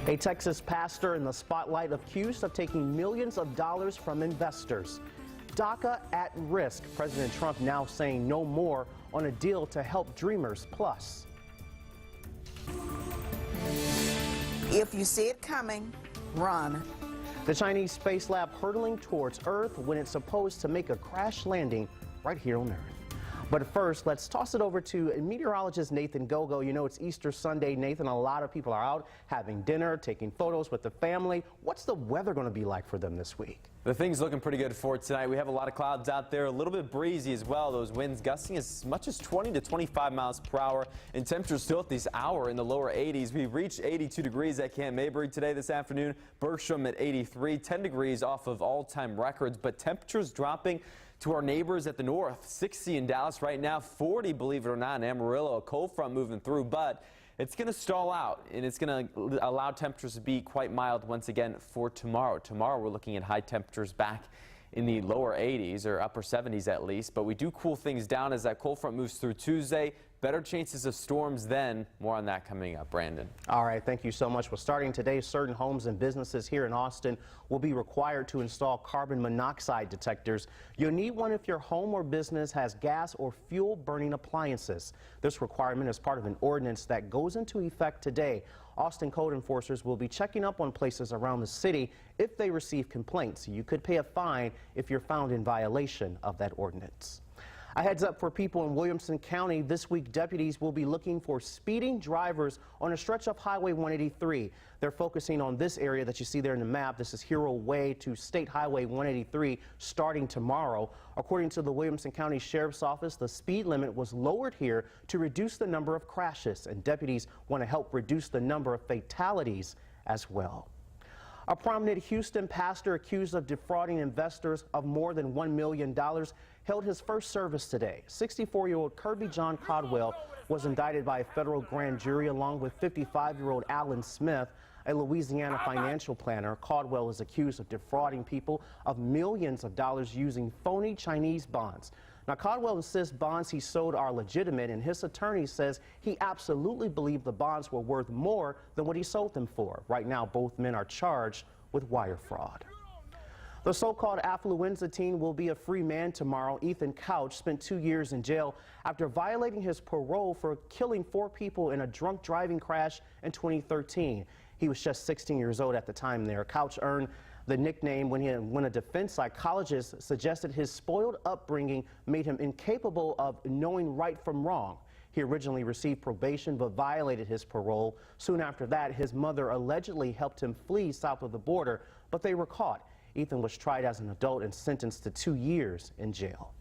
A Texas pastor in the spotlight accused of taking millions of dollars from investors. DACA at risk. President Trump now saying no more on a deal to help Dreamers Plus. If you see it coming, run. The Chinese space lab hurtling towards Earth when it's supposed to make a crash landing right here on Earth. But first, let's toss it over to meteorologist Nathan Gogo. You know, it's Easter Sunday, Nathan. A lot of people are out having dinner, taking photos with the family. What's the weather going to be like for them this week? The thing's looking pretty good for tonight. We have a lot of clouds out there, a little bit breezy as well. Those winds gusting as much as 20 to 25 miles per hour, and temperatures still at this hour in the lower 80s. We reached 82 degrees at Camp Mabry today this afternoon. Bergstrom at 83, 10 degrees off of all-time records, but temperatures dropping to our neighbors at the north. 60 in Dallas right now, 40, believe it or not, in Amarillo. A cold front moving through, but it's going to stall out, and it's going to allow temperatures to be quite mild once again for tomorrow. Tomorrow we're looking at high temperatures back in the lower 80s or upper 70s at least, but we do cool things down as that cold front moves through Tuesday. Better chances of storms then. More on that coming up. Brandon. All right, thank you so much. Well, starting today, certain homes and businesses here in Austin will be required to install carbon monoxide detectors. You'll need one if your home or business has gas or fuel burning appliances. This requirement is part of an ordinance that goes into effect today. Austin code enforcers will be checking up on places around the city if they receive complaints. You could pay a fine if you're found in violation of that ordinance. A heads up for people in Williamson County. This week, deputies will be looking for speeding drivers on a stretch of Highway 183. They're focusing on this area that you see there in the map. This is Hero Way to State Highway 183 starting tomorrow. According to the Williamson County Sheriff's Office, the speed limit was lowered here to reduce the number of crashes, and deputies want to help reduce the number of fatalities as well. A prominent Houston pastor accused of defrauding investors of more than $1 million held his first service today. 64-year-old Kirby John Caldwell was indicted by a federal grand jury along with 55-year-old Alan Smith, a Louisiana financial planner. Caldwell is accused of defrauding people of millions of dollars using phony Chinese bonds. Now, Caldwell insists bonds he sold are legitimate, and his attorney says he absolutely believed the bonds were worth more than what he sold them for. Right now, both men are charged with wire fraud. The so-called affluenza teen will be a free man tomorrow. Ethan Couch spent 2 years in jail after violating his parole for killing 4 people in a drunk driving crash in 2013. He was just 16 years old at the time there. Couch earned the nickname when a defense psychologist suggested his spoiled upbringing made him incapable of knowing right from wrong. He originally received probation but violated his parole. Soon after that, his mother allegedly helped him flee south of the border, but they were caught. Ethan was tried as an adult and sentenced to 2 years in jail.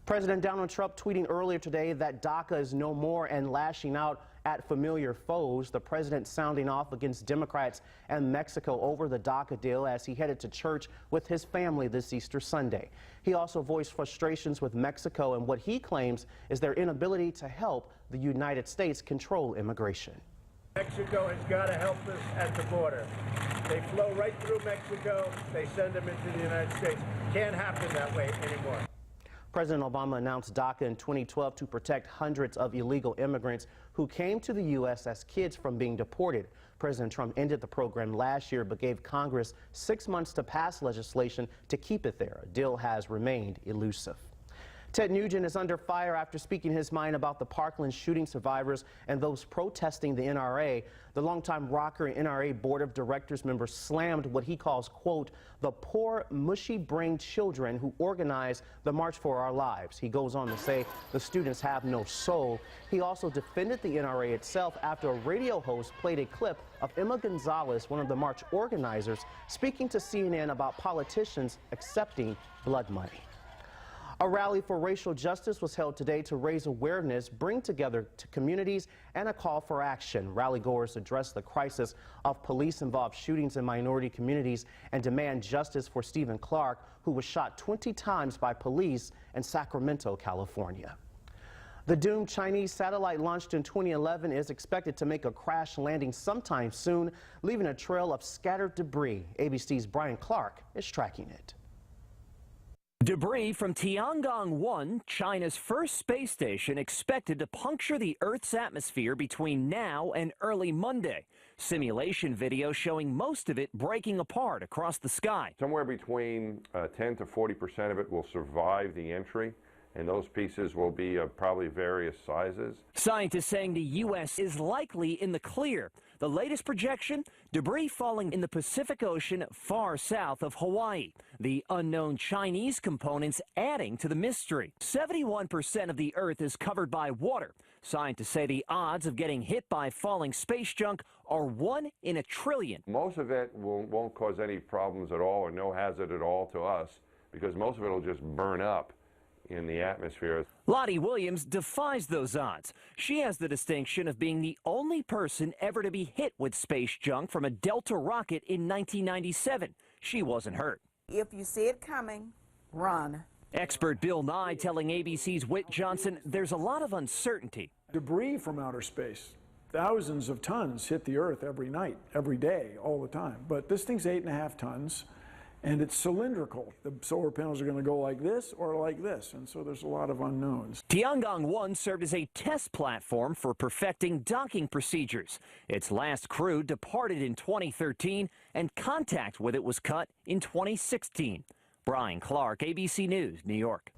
President Donald Trump tweeting earlier today that DACA is no more and lashing out at familiar foes. The president sounding off against Democrats and Mexico over the DACA deal as he headed to church with his family this Easter Sunday. He also voiced frustrations with Mexico and what he claims is their inability to help the United States control immigration. Mexico has got to help us at the border. They flow right through Mexico. They send them into the United States. Can't happen that way anymore. President Obama announced DACA in 2012 to protect hundreds of illegal immigrants who came to the U.S. as kids from being deported. President Trump ended the program last year but gave Congress 6 months to pass legislation to keep it there. A deal has remained elusive. Ted Nugent is under fire after speaking his mind about the Parkland shooting survivors and those protesting the NRA. The longtime rocker and NRA Board of Directors member slammed what he calls, quote, the poor, mushy-brained children who organize the March for Our Lives. He goes on to say the students have no soul. He also defended the NRA itself after a radio host played a clip of Emma Gonzalez, one of the march organizers, speaking to CNN about politicians accepting blood money. A rally for racial justice was held today to raise awareness, bring together to communities, and a call for action. Rally-goers addressed the crisis of police-involved shootings in minority communities and demand justice for Stephen Clark, who was shot 20 times by police in Sacramento, California. The doomed Chinese satellite launched in 2011 is expected to make a crash landing sometime soon, leaving a trail of scattered debris. ABC's Brian Clark is tracking it. Debris from Tiangong-1, China's first space station, expected to puncture the Earth's atmosphere between now and early Monday. Simulation video showing most of it breaking apart across the sky. Somewhere between 10 to 40% of it will survive the entry, and those pieces will be of probably various sizes. Scientists saying the U.S. is likely in the clear. The latest projection, debris falling in the Pacific Ocean far south of Hawaii. The unknown Chinese components adding to the mystery. 71% of the Earth is covered by water. Scientists say the odds of getting hit by falling space junk are 1 in a trillion. Most of it won't cause any problems at all or no hazard at all to us, because most of it will just burn up in the atmosphere. Lottie Williams defies those odds. She has the distinction of being the only person ever to be hit with space junk from a Delta rocket in 1997. She wasn't hurt. If you see it coming, run. Expert Bill Nye telling ABC's Whit Johnson there's a lot of uncertainty. Debris from outer space, thousands of tons hit the Earth every night, every day, all the time. But this thing's 8.5 tons. And it's cylindrical. The solar panels are going to go like this or like this, and so there's a lot of unknowns. Tiangong-1 served as a test platform for perfecting docking procedures. Its last crew departed in 2013, and contact with it was cut in 2016. Brian Clark, ABC News, New York.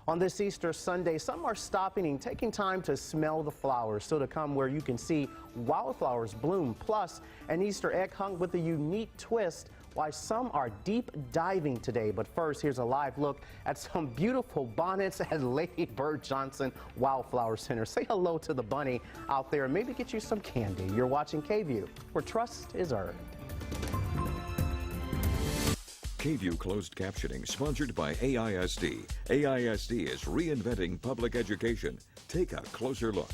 On this Easter Sunday, some are stopping and taking time to smell the flowers. Still to come, where you can see wildflowers bloom, plus an Easter egg hunt with a unique twist. Why some are deep diving today. But first, here's a live look at some beautiful bonnets at Lady Bird Johnson Wildflower Center. Say hello to the bunny out there and maybe get you some candy. You're watching KVUE, where trust is earned. KVUE closed captioning sponsored by AISD. AISD is reinventing public education. Take a closer look.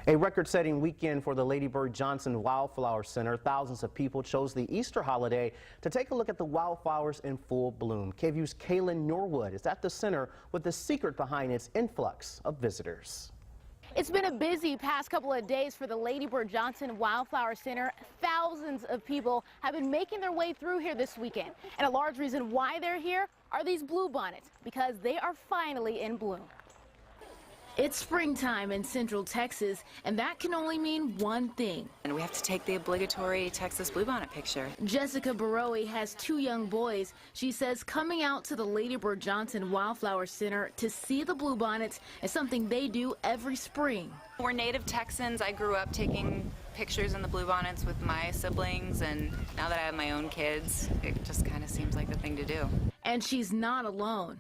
A record-setting weekend for the Lady Bird Johnson Wildflower Center. Thousands of people chose the Easter holiday to take a look at the wildflowers in full bloom. KVUE's Kaylin Norwood is at the center with the secret behind its influx of visitors. It's been a busy past couple of days for the Lady Bird Johnson Wildflower Center. Thousands of people have been making their way through here this weekend. And a large reason why they're here are these bluebonnets, because they are finally in bloom. It's springtime in Central Texas, and that can only mean one thing. And we have to take the obligatory Texas bluebonnet picture. Jessica Baroe has 2 young boys. She says coming out to the Lady Bird Johnson Wildflower Center to see the bluebonnets is something they do every spring. We're native Texans. I grew up taking pictures in the bluebonnets with my siblings, and now that I have my own kids, it just kind of seems like the thing to do. And she's not alone.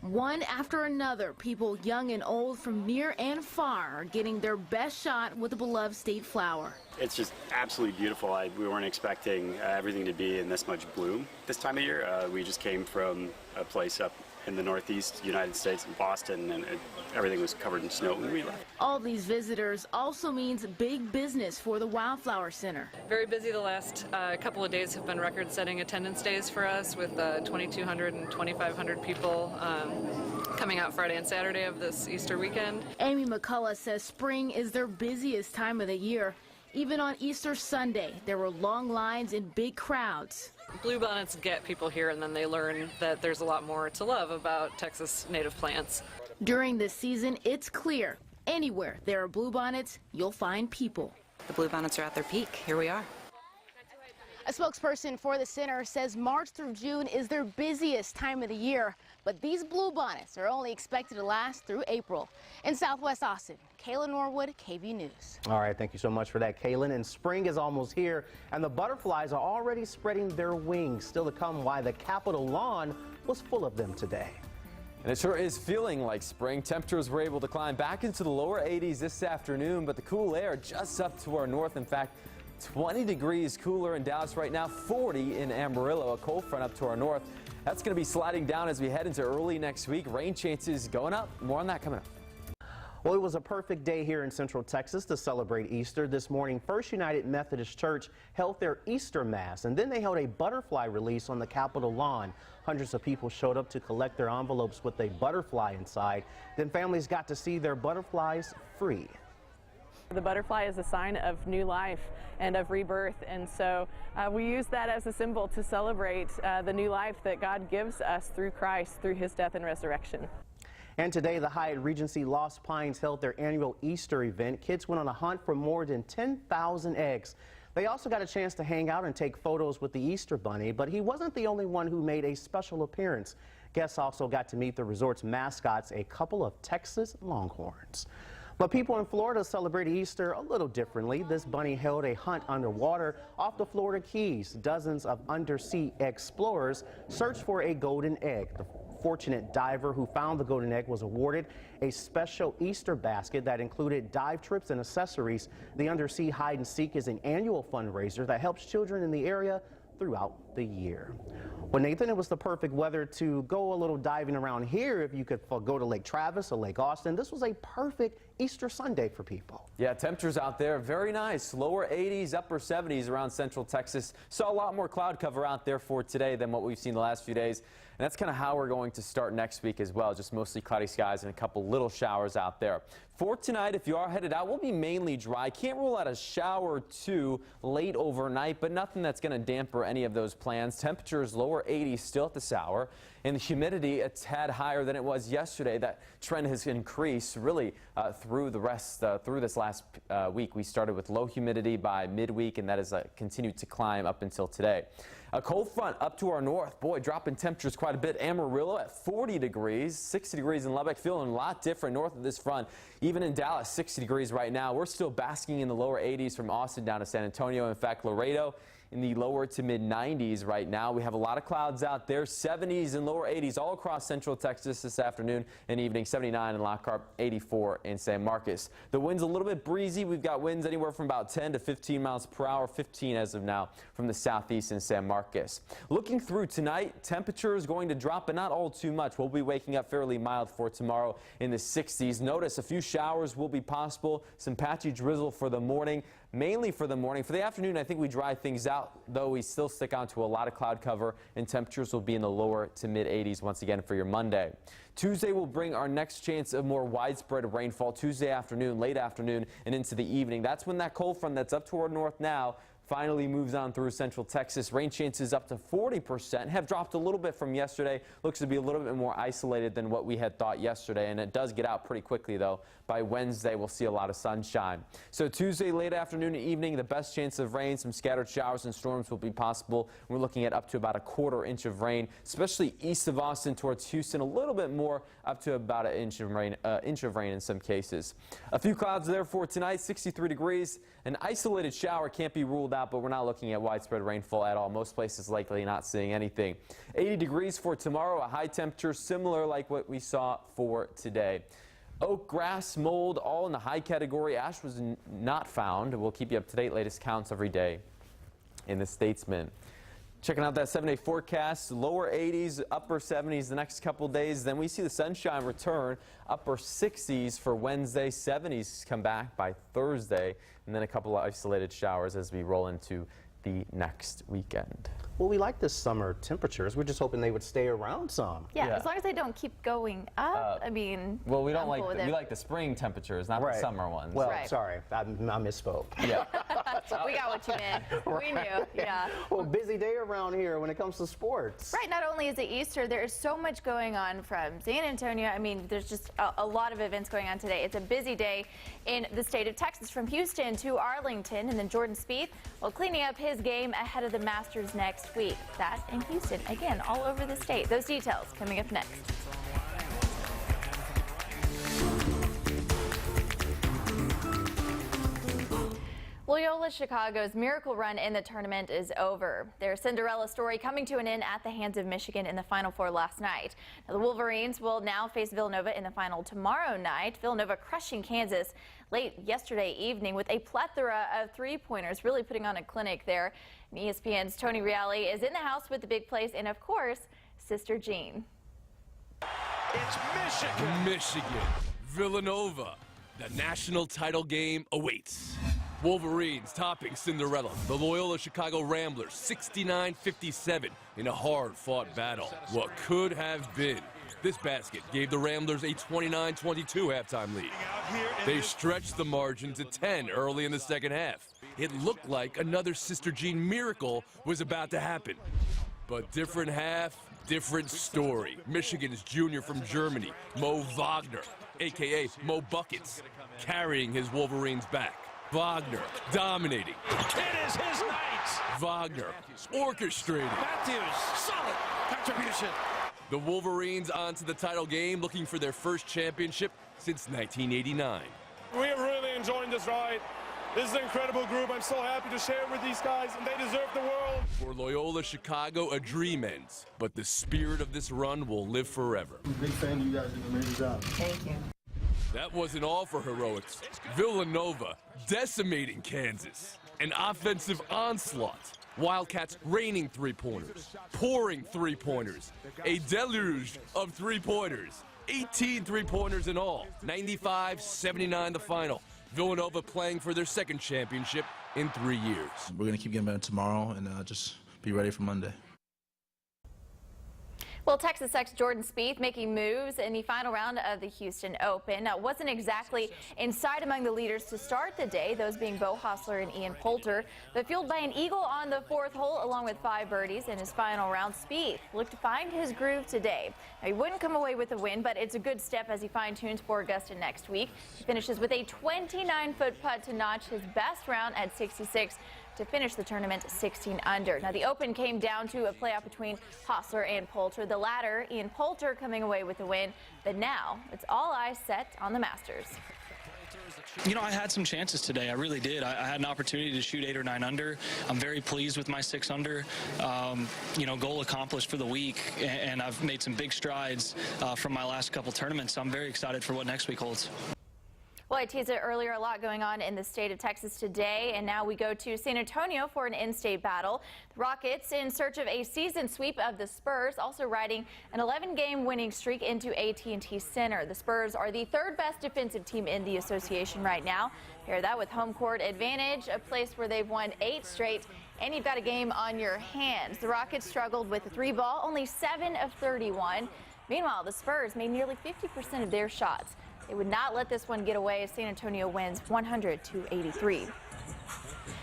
One after another, people young and old from near and far are getting their best shot with the beloved state flower. It's just absolutely beautiful. We weren't expecting everything to be in this much bloom this time of year. We just came from a place up in the northeast United States, in Boston, and everything was covered in snow when we left. All these visitors also means big business for the Wildflower Center. Very busy. The last couple of days have been record-setting attendance days for us, with 2,200 and 2,500 people coming out Friday and Saturday of this Easter weekend. Amy McCullough says spring is their busiest time of the year. Even on Easter Sunday, there were long lines and big crowds. Bluebonnets get people here, and then they learn that there's a lot more to love about Texas native plants. During this season, it's clear. Anywhere there are bluebonnets, you'll find people. The bluebonnets are at their peak. Here we are. A spokesperson for the center says March through June is their busiest time of the year, but these bluebonnets are only expected to last through April. In Southwest Austin, Kaylin Norwood, KVUE News. All right, thank you so much for that, Kaylin. And spring is almost here, and the butterflies are already spreading their wings. Still to come, why the Capitol lawn was full of them today. And it sure is feeling like spring. Temperatures were able to climb back into the lower 80s this afternoon, but the cool air just up to our north. In fact, 20 degrees cooler in Dallas right now, 40 in Amarillo, a cold front up to our north. That's going to be sliding down as we head into early next week. Rain chances going up. More on that coming up. Well, it was a perfect day here in Central Texas to celebrate Easter. This morning, First United Methodist Church held their Easter Mass, and then they held a butterfly release on the Capitol lawn. Hundreds of people showed up to collect their envelopes with a butterfly inside. Then families got to see their butterflies free. The butterfly is a sign of new life and of rebirth, and so we use that as a symbol to celebrate the new life that God gives us through Christ, through his death and resurrection. And today, the Hyatt Regency Lost Pines held their annual Easter event. Kids went on a hunt for more than 10,000 eggs. They also got a chance to hang out and take photos with the Easter Bunny, but he wasn't the only one who made a special appearance. Guests also got to meet the resort's mascots, a couple of Texas Longhorns. But people in Florida celebrate Easter a little differently. This bunny held a hunt underwater off the Florida Keys. Dozens of undersea explorers searched for a golden egg. The fortunate diver who found the golden egg was awarded a special Easter basket that included dive trips and accessories. The Undersea Hide and Seek is an annual fundraiser that helps children in the area throughout the year. Well, Nathan, it was the perfect weather to go a little diving around here. If you could go to Lake Travis or Lake Austin, this was a perfect Easter Sunday for people. Yeah, temperatures out there very nice. Lower 80s, upper 70s around central Texas. Saw a lot more cloud cover out there for today than what we've seen the last few days. And that's kind of how we're going to start next week as well. Just mostly cloudy skies and a couple little showers out there. For tonight, if you are headed out, we'll be mainly dry. Can't rule out a shower or two late overnight, but nothing that's going to damper any of those plans. Temperatures lower 80s still at this hour. And the humidity a tad higher than it was yesterday. That trend has increased really through this last week. We started with low humidity by midweek, and that has continued to climb up until today. A cold front up to our north, boy, dropping temperatures quite a bit. Amarillo at 40 degrees, 60 degrees in Lubbock, feeling a lot different north of this front. Even in Dallas, 60 degrees right now. We're still basking in the lower 80s from Austin down to San Antonio. In fact, Laredo in the lower to mid 90s right now. We have a lot of clouds out there, 70s and lower 80s all across central Texas this afternoon and evening. 79 in Lockhart, 84 in San Marcos. The wind's a little bit breezy. We've got winds anywhere from about 10 to 15 miles per hour, 15 as of now from the southeast in San Marcos. Looking through tonight, temperature is going to drop, but not all too much. We'll be waking up fairly mild for tomorrow in the 60s. Notice a few showers will be possible, some patchy drizzle for the morning. Mainly for the morning. For the afternoon, I think we dry things out, though we still stick on to a lot of cloud cover, and temperatures will be in the lower to mid 80s once again for your Monday. Tuesday will bring our next chance of more widespread rainfall Tuesday afternoon, late afternoon, and into the evening. That's when that cold front that's up toward north now finally moves on through central Texas. Rain chances up to 40%, have dropped a little bit from yesterday. Looks to be a little bit more isolated than what we had thought yesterday, and it does get out pretty quickly, though. By Wednesday, we'll see a lot of sunshine. So Tuesday, late afternoon and evening, the best chance of rain. Some scattered showers and storms will be possible. We're looking at up to about a quarter inch of rain, especially east of Austin towards Houston. A little bit more, up to about an inch of rain in some cases. A few clouds there for tonight, 63 degrees. An isolated shower can't be ruled out, but we're not looking at widespread rainfall at all. Most places likely not seeing anything. 80 degrees for tomorrow, a high temperature similar like what we saw for today. Oak, grass, mold, all in the high category. Ash was not found. We'll keep you up to date. Latest counts every day in the Statesman. Checking out that 7-day forecast, lower 80s, upper 70s the next couple days. Then we see the sunshine return, upper 60s for Wednesday, 70s come back by Thursday, and then a couple of isolated showers as we roll into the next weekend. Well, we like this summer temperatures. We're just hoping they would stay around some. Yeah, as long as they don't keep going up. I mean, well, we don't we like the spring temperatures, not the summer ones. Well, sorry, I misspoke. Yeah. We got what you meant. We knew. Yeah. Well, busy day around here when it comes to sports. Right. Not only is it Easter, there is so much going on from San Antonio. I mean, there's just a lot of events going on today. It's a busy day in the state of Texas, from Houston to Arlington, and then Jordan Spieth, well, cleaning up his game ahead of the Masters next week. That in Houston, again, all over the state. Those details coming up next. Loyola Chicago's miracle run in the tournament is over. Their Cinderella story coming to an end at the hands of Michigan in the Final Four last night. Now, the Wolverines will now face Villanova in the final tomorrow night. Villanova crushing Kansas late yesterday evening with a plethora of three-pointers, really putting on a clinic there. And ESPN's Tony Reale is in the house with the big plays and, of course, Sister Jean. It's Michigan. Michigan. Villanova. The national title game awaits. Wolverines topping Cinderella, the Loyola Chicago Ramblers, 69-57 in a hard-fought battle. What could have been. This basket gave the Ramblers a 29-22 halftime lead. They stretched the margin to 10 early in the second half. It looked like another Sister Jean miracle was about to happen. But different half, different story. Michigan's junior from Germany, Mo Wagner, a.k.a. Mo Buckets, carrying his Wolverines back. Wagner dominating. It is his night. Wagner orchestrating. Matthews, solid contribution. The Wolverines onto the title game, looking for their first championship since 1989. We are really enjoying this ride. This is an incredible group. I'm so happy to share with these guys, and they deserve the world. For Loyola Chicago, a dream ends, but the spirit of this run will live forever. I'm a big fan of you guys. Did an amazing job. Thank you. That wasn't all for heroics. Villanova decimating Kansas. An offensive onslaught. Wildcats raining three-pointers, pouring three-pointers, a deluge of three-pointers, 18 three-pointers in all, 95-79 the final. Villanova playing for their second championship in 3 years. We're going to keep getting better tomorrow and just be ready for Monday. Well, Texas Tech's Jordan Spieth making moves in the final round of the Houston Open. Wasn't exactly in sight among the leaders to start the day, those being Beau Hossler and Ian Poulter, but fueled by an eagle on the fourth hole along with 5 birdies in his final round. Spieth looked to find his groove today. Now, he wouldn't come away with a win, but it's a good step as he fine-tunes for Augusta next week. He finishes with a 29-foot putt to notch his best round at 66. To finish the tournament 16 under. Now, the Open came down to a playoff between Hossler and Poulter. The latter, Ian Poulter, coming away with the win. But now it's all eyes set on the Masters. You know, I had some chances today. I really did. I had an opportunity to shoot 8 or 9 under. I'm very pleased with my 6 under. You know, goal accomplished for the week, and I've made some big strides from my last couple tournaments. So I'm very excited for what next week holds. Well, I teased it earlier, a lot going on in the state of Texas today, and now we go to San Antonio for an in-state battle. The Rockets in search of a season sweep of the Spurs, also riding an 11-game winning streak into AT&T Center. The Spurs are the 3rd best defensive team in the association right now. Pair that with home court advantage, a place where they've won 8 straight, and you've got a game on your hands. The Rockets struggled with the 3-ball, only 7 of 31. Meanwhile, the Spurs made nearly 50% of their shots. They would not let this one get away as San Antonio wins 100-83.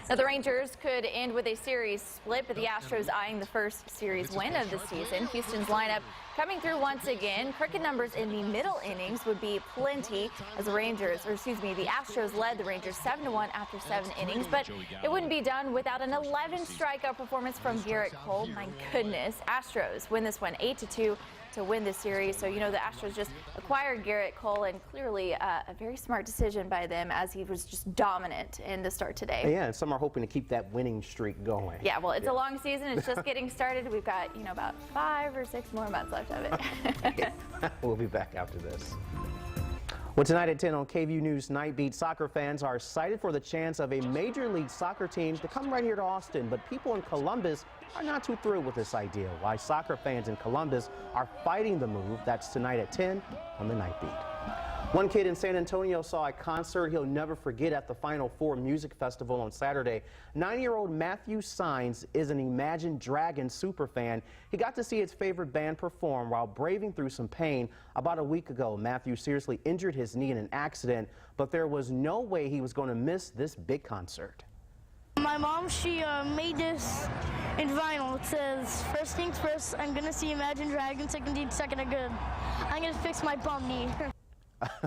Now, the Rangers could end with a series split, but the Astros eyeing the first series win of the season. Houston's lineup coming through once again. Cricket numbers in the middle innings would be plenty as the Astros led the Rangers 7-1 after 7 innings, but it wouldn't be done without an 11 strikeout performance from Garrett Cole. My goodness, Astros win this one 8-2. To win this series. So, you know, the Astros just acquired Garrett Cole, and clearly a very smart decision by them as he was just dominant in the start today. Yeah, and some are hoping to keep that winning streak going. Yeah, well, it's a long season. It's just getting started. We've got, you know, about 5 or 6 more months left of it. We'll be back after this. Well, tonight at 10 on KVUE News Night Beat, soccer fans are excited for the chance of a Major League Soccer team to come right here to Austin, but people in Columbus are not too thrilled with this idea. Why soccer fans in Columbus are fighting the move, that's tonight at 10 on the Night Beat. One kid in San Antonio saw a concert he'll never forget at the Final Four Music Festival on Saturday. 9-year-old Matthew Sines is an Imagine Dragons superfan. He got to see his favorite band perform while braving through some pain. About a week ago, Matthew seriously injured his knee in an accident, but there was no way he was going to miss this big concert. My mom, she made this in vinyl. It says, first things first, I'm going to see Imagine Dragons, second are good. I'm going to fix my bum knee.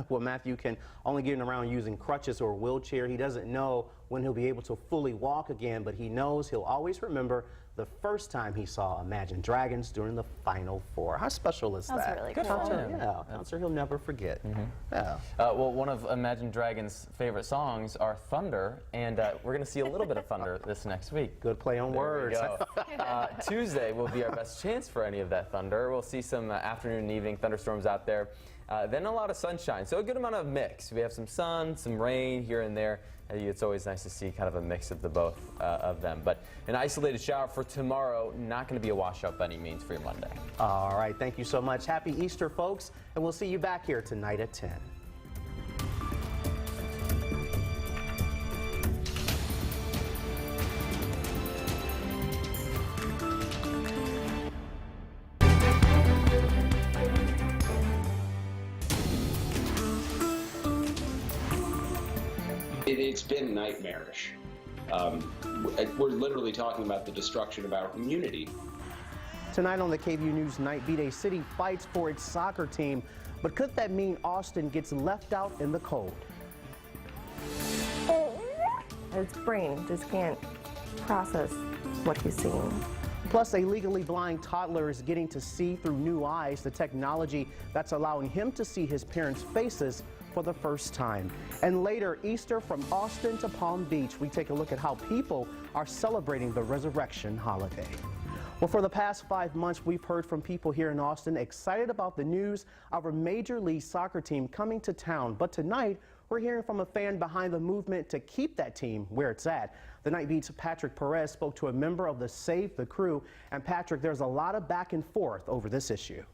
Well, Matthew can only get around using crutches or a wheelchair. He doesn't know when he'll be able to fully walk again, but he knows he'll always remember the first time he saw Imagine Dragons during the Final Four. How special is that? That's really Good cool. for him. Yeah, a concert he'll never forget. Yeah. Well, one of Imagine Dragons' favorite songs are Thunder, and we're going to see a little bit of Thunder this next week. Good play on words. Tuesday will be our best chance for any of that thunder. We'll see some afternoon and evening thunderstorms out there. Then a lot of sunshine, so a good amount of mix. We have some sun, some rain here and there. It's always nice to see kind of a mix of the both of them. But an isolated shower for tomorrow, not going to be a washout by any means for your Monday. All right, thank you so much. Happy Easter, folks, and we'll see you back here tonight at 10. It's been nightmarish. We're literally talking about the destruction of our community. Tonight on the KVU News Night Beat, a city fights for its soccer team, but could that mean Austin gets left out in the cold? His brain just can't process what he's seeing. Plus, a legally blind toddler is getting to see through new eyes, the technology that's allowing him to see his parents' faces for the first time. And later, Easter from Austin to Palm Beach, we take a look at how people are celebrating the resurrection holiday. Well, for the past 5 months, we've heard from people here in Austin excited about the news of our Major League Soccer team coming to town. But tonight, we're hearing from a fan behind the movement to keep that team where it's at. The Night Beat's Patrick Perez spoke to a member of the Save the Crew. And Patrick, there's a lot of back and forth over this issue.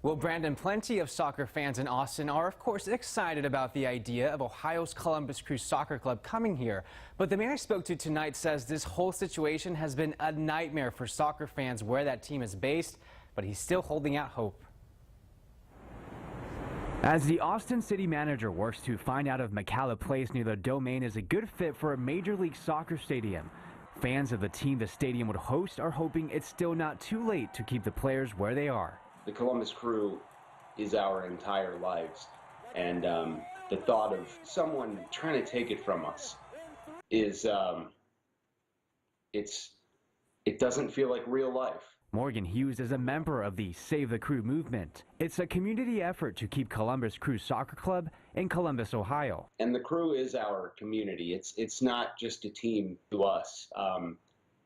Well, Brandon, plenty of soccer fans in Austin are, of course, excited about the idea of Ohio's Columbus Crew Soccer Club coming here. But the man I spoke to tonight says this whole situation has been a nightmare for soccer fans where that team is based, but he's still holding out hope. As the Austin city manager works to find out if McCalla Place near the Domain is a good fit for a Major League Soccer stadium, fans of the team the stadium would host are hoping it's still not too late to keep the players where they are. The Columbus Crew is our entire lives, and the thought of someone trying to take it from us is, it doesn't feel like real life. Morgan Hughes is a member of the Save the Crew movement. It's a community effort to keep Columbus Crew Soccer Club in Columbus, Ohio. And the Crew is our community. It's not just a team to us.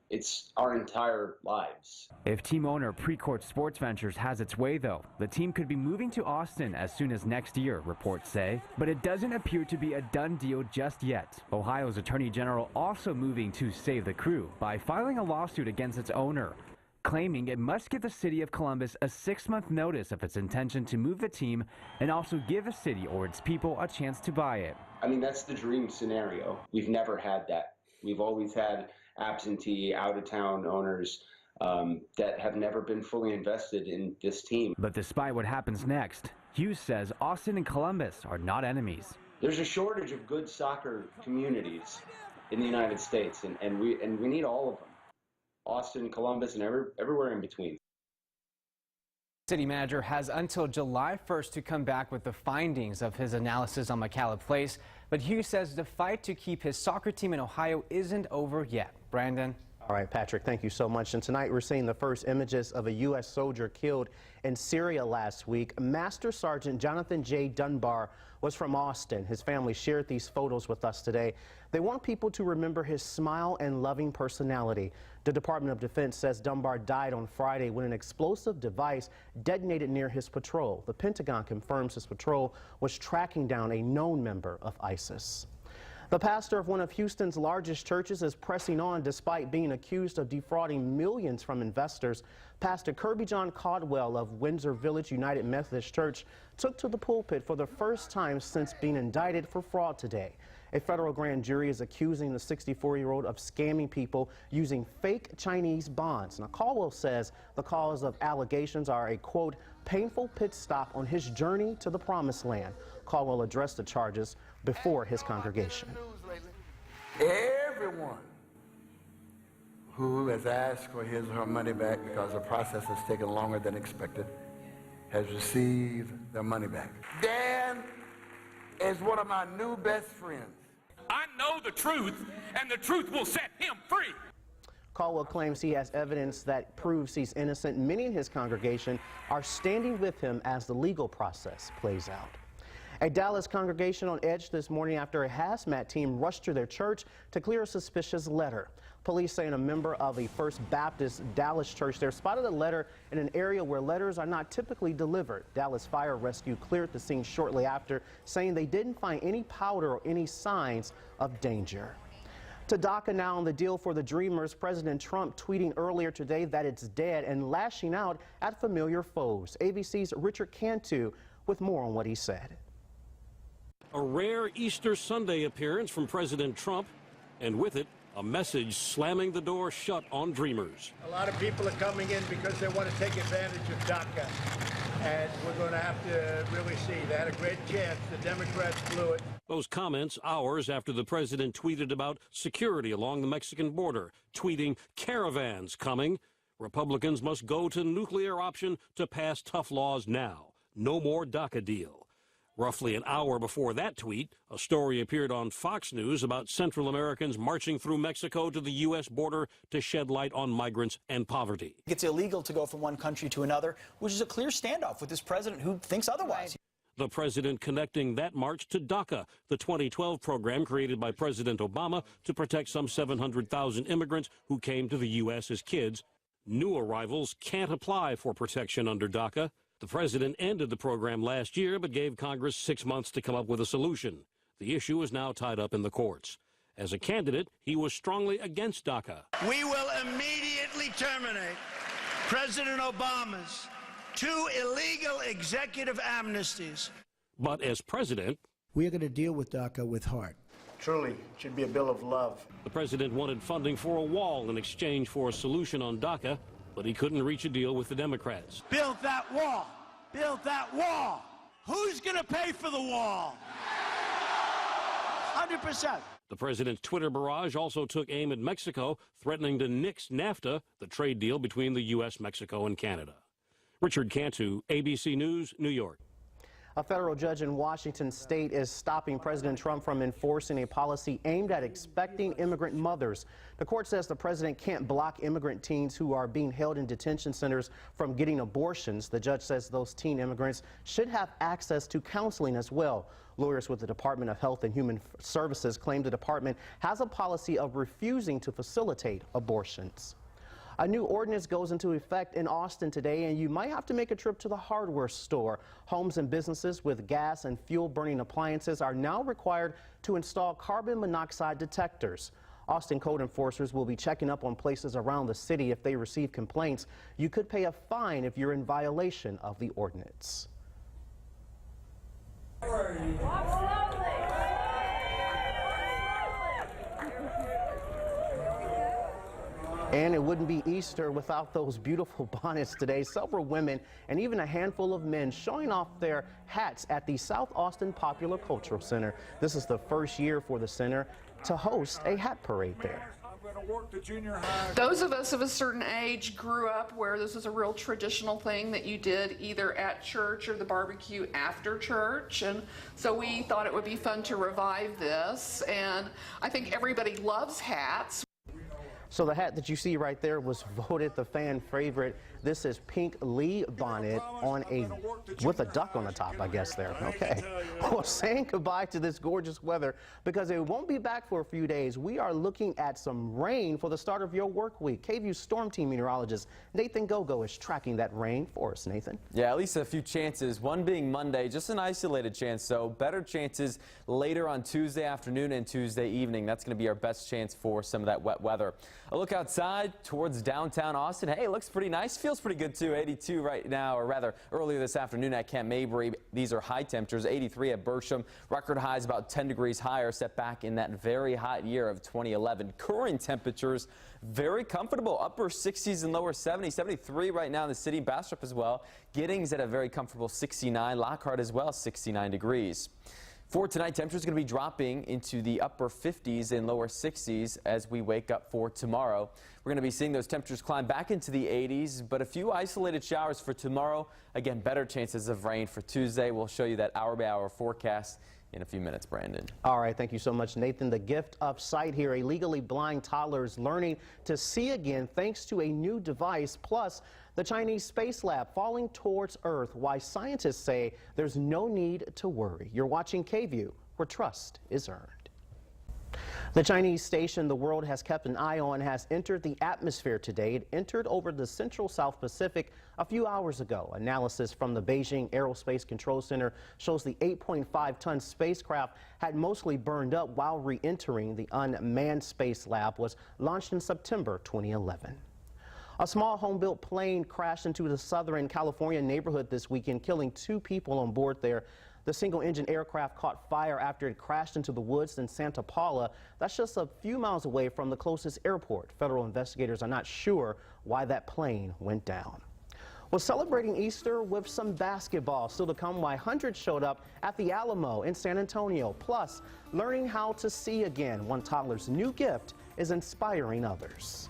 It's our entire lives. If team owner Precourt Sports Ventures has its way, though, the team could be moving to Austin as soon as next year, reports say. But it doesn't appear to be a done deal just yet. Ohio's Attorney General also moving to Save the Crew by filing a lawsuit against its owner, claiming it must give the city of Columbus a 6-month notice of its intention to move the team and also give the city or its people a chance to buy it. I mean, that's the dream scenario. We've never had that. We've always had absentee, out-of-town owners that have never been fully invested in this team. But despite what happens next, Hughes says Austin and Columbus are not enemies. There's a shortage of good soccer communities in the United States, and we need all of them. Austin, Columbus, and everywhere in between. City manager has until July 1st to come back with the findings of his analysis on McCalla Place. But Hughes says the fight to keep his soccer team in Ohio isn't over yet. Brandon? All right, Patrick, thank you so much. And tonight we're seeing the first images of a U.S. soldier killed in Syria last week. Master Sergeant Jonathan J. Dunbar was from Austin. His family shared these photos with us today. They want people to remember his smile and loving personality. The Department of Defense says Dunbar died on Friday when an explosive device detonated near his patrol. The Pentagon confirms his patrol was tracking down a known member of ISIS. The pastor of one of Houston's largest churches is pressing on despite being accused of defrauding millions from investors. Pastor Kirby John Caldwell of Windsor Village United Methodist Church took to the pulpit for the first time since being indicted for fraud today. A federal grand jury is accusing the 64-year-old of scamming people using fake Chinese bonds. Now, Caldwell says the cause of allegations are a, quote, painful pit stop on his journey to the promised land. Caldwell addressed the charges before his congregation. Everyone who has asked for his or her money back because the process has taken longer than expected has received their money back. Dan is one of my new best friends. I know the truth, and the truth will set him free. Caldwell claims he has evidence that proves he's innocent. Many in his congregation are standing with him as the legal process plays out. A Dallas congregation on edge this morning after a hazmat team rushed to their church to clear a suspicious letter. Police saying a member of a First Baptist Dallas church there spotted a letter in an area where letters are not typically delivered. Dallas Fire Rescue cleared the scene shortly after, saying they didn't find any powder or any signs of danger. To DACA now on the deal for the Dreamers, President Trump tweeting earlier today that it's dead and lashing out at familiar foes. ABC's Richard Cantu with more on what he said. A rare Easter Sunday appearance from President Trump, and with it, a message slamming the door shut on Dreamers. A lot of people are coming in because they want to take advantage of DACA. and we're going to have to really see. They had a great chance. The Democrats blew it. Those comments hours after the president tweeted about security along the Mexican border, tweeting caravans coming. Republicans must go to nuclear option to pass tough laws now. No more DACA deal. Roughly an hour before that tweet, a story appeared on Fox News about Central Americans marching through Mexico to the U.S. border to shed light on migrants and poverty. It's illegal to go from one country to another, which is a clear standoff with this president who thinks otherwise. The president connecting that march to DACA, the 2012 program created by President Obama to protect some 700,000 immigrants who came to the U.S. as kids. New arrivals can't apply for protection under DACA. The president ended the program last year, but gave Congress 6 months to come up with a solution. The issue is now tied up in the courts. As a candidate, he was strongly against DACA. We will immediately terminate President Obama's 2 illegal executive amnesties. But as president, we are going to deal with DACA with heart. Truly, it should be a bill of love. The president wanted funding for a wall in exchange for a solution on DACA, but he couldn't reach a deal with the Democrats. Build that wall. Build that wall. Who's going to pay for the wall? 100%. The president's Twitter barrage also took aim at Mexico, threatening to nix NAFTA, the trade deal between the U.S., Mexico, and Canada. Richard Cantu, ABC News, New York. A federal judge in Washington state is stopping President Trump from enforcing a policy aimed at expecting immigrant mothers. The court says the president can't block immigrant teens who are being held in detention centers from getting abortions. The judge says those teen immigrants should have access to counseling as well. Lawyers with the Department of Health and Human Services claim the department has a policy of refusing to facilitate abortions. A new ordinance goes into effect in Austin today, and you might have to make a trip to the hardware store. Homes and businesses with gas and fuel burning appliances are now required to install carbon monoxide detectors. Austin code enforcers will be checking up on places around the city if they receive complaints. You could pay a fine if you're in violation of the ordinance. And it wouldn't be Easter without those beautiful bonnets today. Several women and even a handful of men showing off their hats at the South Austin Popular Cultural Center. This is the first year for the center to host a hat parade there. Those of us of a certain age grew up where this was a real traditional thing that you did either at church or the barbecue after church, and so we thought it would be fun to revive this, and I think everybody loves hats. So the hat that you see right there was voted the fan favorite. This is pink Lee bonnet on with a duck on the top, I guess there. Okay. Well, saying goodbye to this gorgeous weather because it won't be back for a few days. We are looking at some rain for the start of your work week. KVUE Storm Team meteorologist Nathan Gogo is tracking that rain for us. Nathan. Yeah, at least a few chances. One being Monday, just an isolated chance. So better chances later on Tuesday afternoon and Tuesday evening. That's going to be our best chance for some of that wet weather. A look outside towards downtown Austin. Hey, it looks pretty nice. Feels pretty good too. 82 right now, or rather earlier this afternoon at Camp Mabry. These are high temperatures. 83 at Bersham. Record highs about 10 degrees higher, set back in that very hot year of 2011. Current temperatures very comfortable. Upper 60s and lower 70s. 73 right now in the city. Bastrop as well. Giddings at a very comfortable 69. Lockhart as well, 69 degrees. For tonight, temperatures going to be dropping into the upper 50s and lower 60s as we wake up for tomorrow. We're going to be seeing those temperatures climb back into the 80s, but a few isolated showers for tomorrow. Again, better chances of rain for Tuesday. We'll show you that hour-by-hour forecast in a few minutes, Brandon. All right, thank you so much, Nathan. The gift of sight here. A legally blind toddler is learning to see again thanks to a new device, plus the Chinese space lab falling towards Earth. Why scientists say there's no need to worry. You're watching KVUE, where trust is earned. The Chinese station the world has kept an eye on has entered the atmosphere today. It entered over the central South Pacific a few hours ago. Analysis from the Beijing Aerospace Control Center shows the 8.5-ton spacecraft had mostly burned up while re-entering. The unmanned space lab was launched in September 2011. A small home-built plane crashed into the Southern California neighborhood this weekend, killing 2 people on board there. The single-engine aircraft caught fire after it crashed into the woods in Santa Paula. That's just a few miles away from the closest airport. Federal investigators are not sure why that plane went down. Well, celebrating Easter with some basketball. Still to come, why hundreds showed up at the Alamo in San Antonio. Plus, learning how to see again. One toddler's new gift is inspiring others.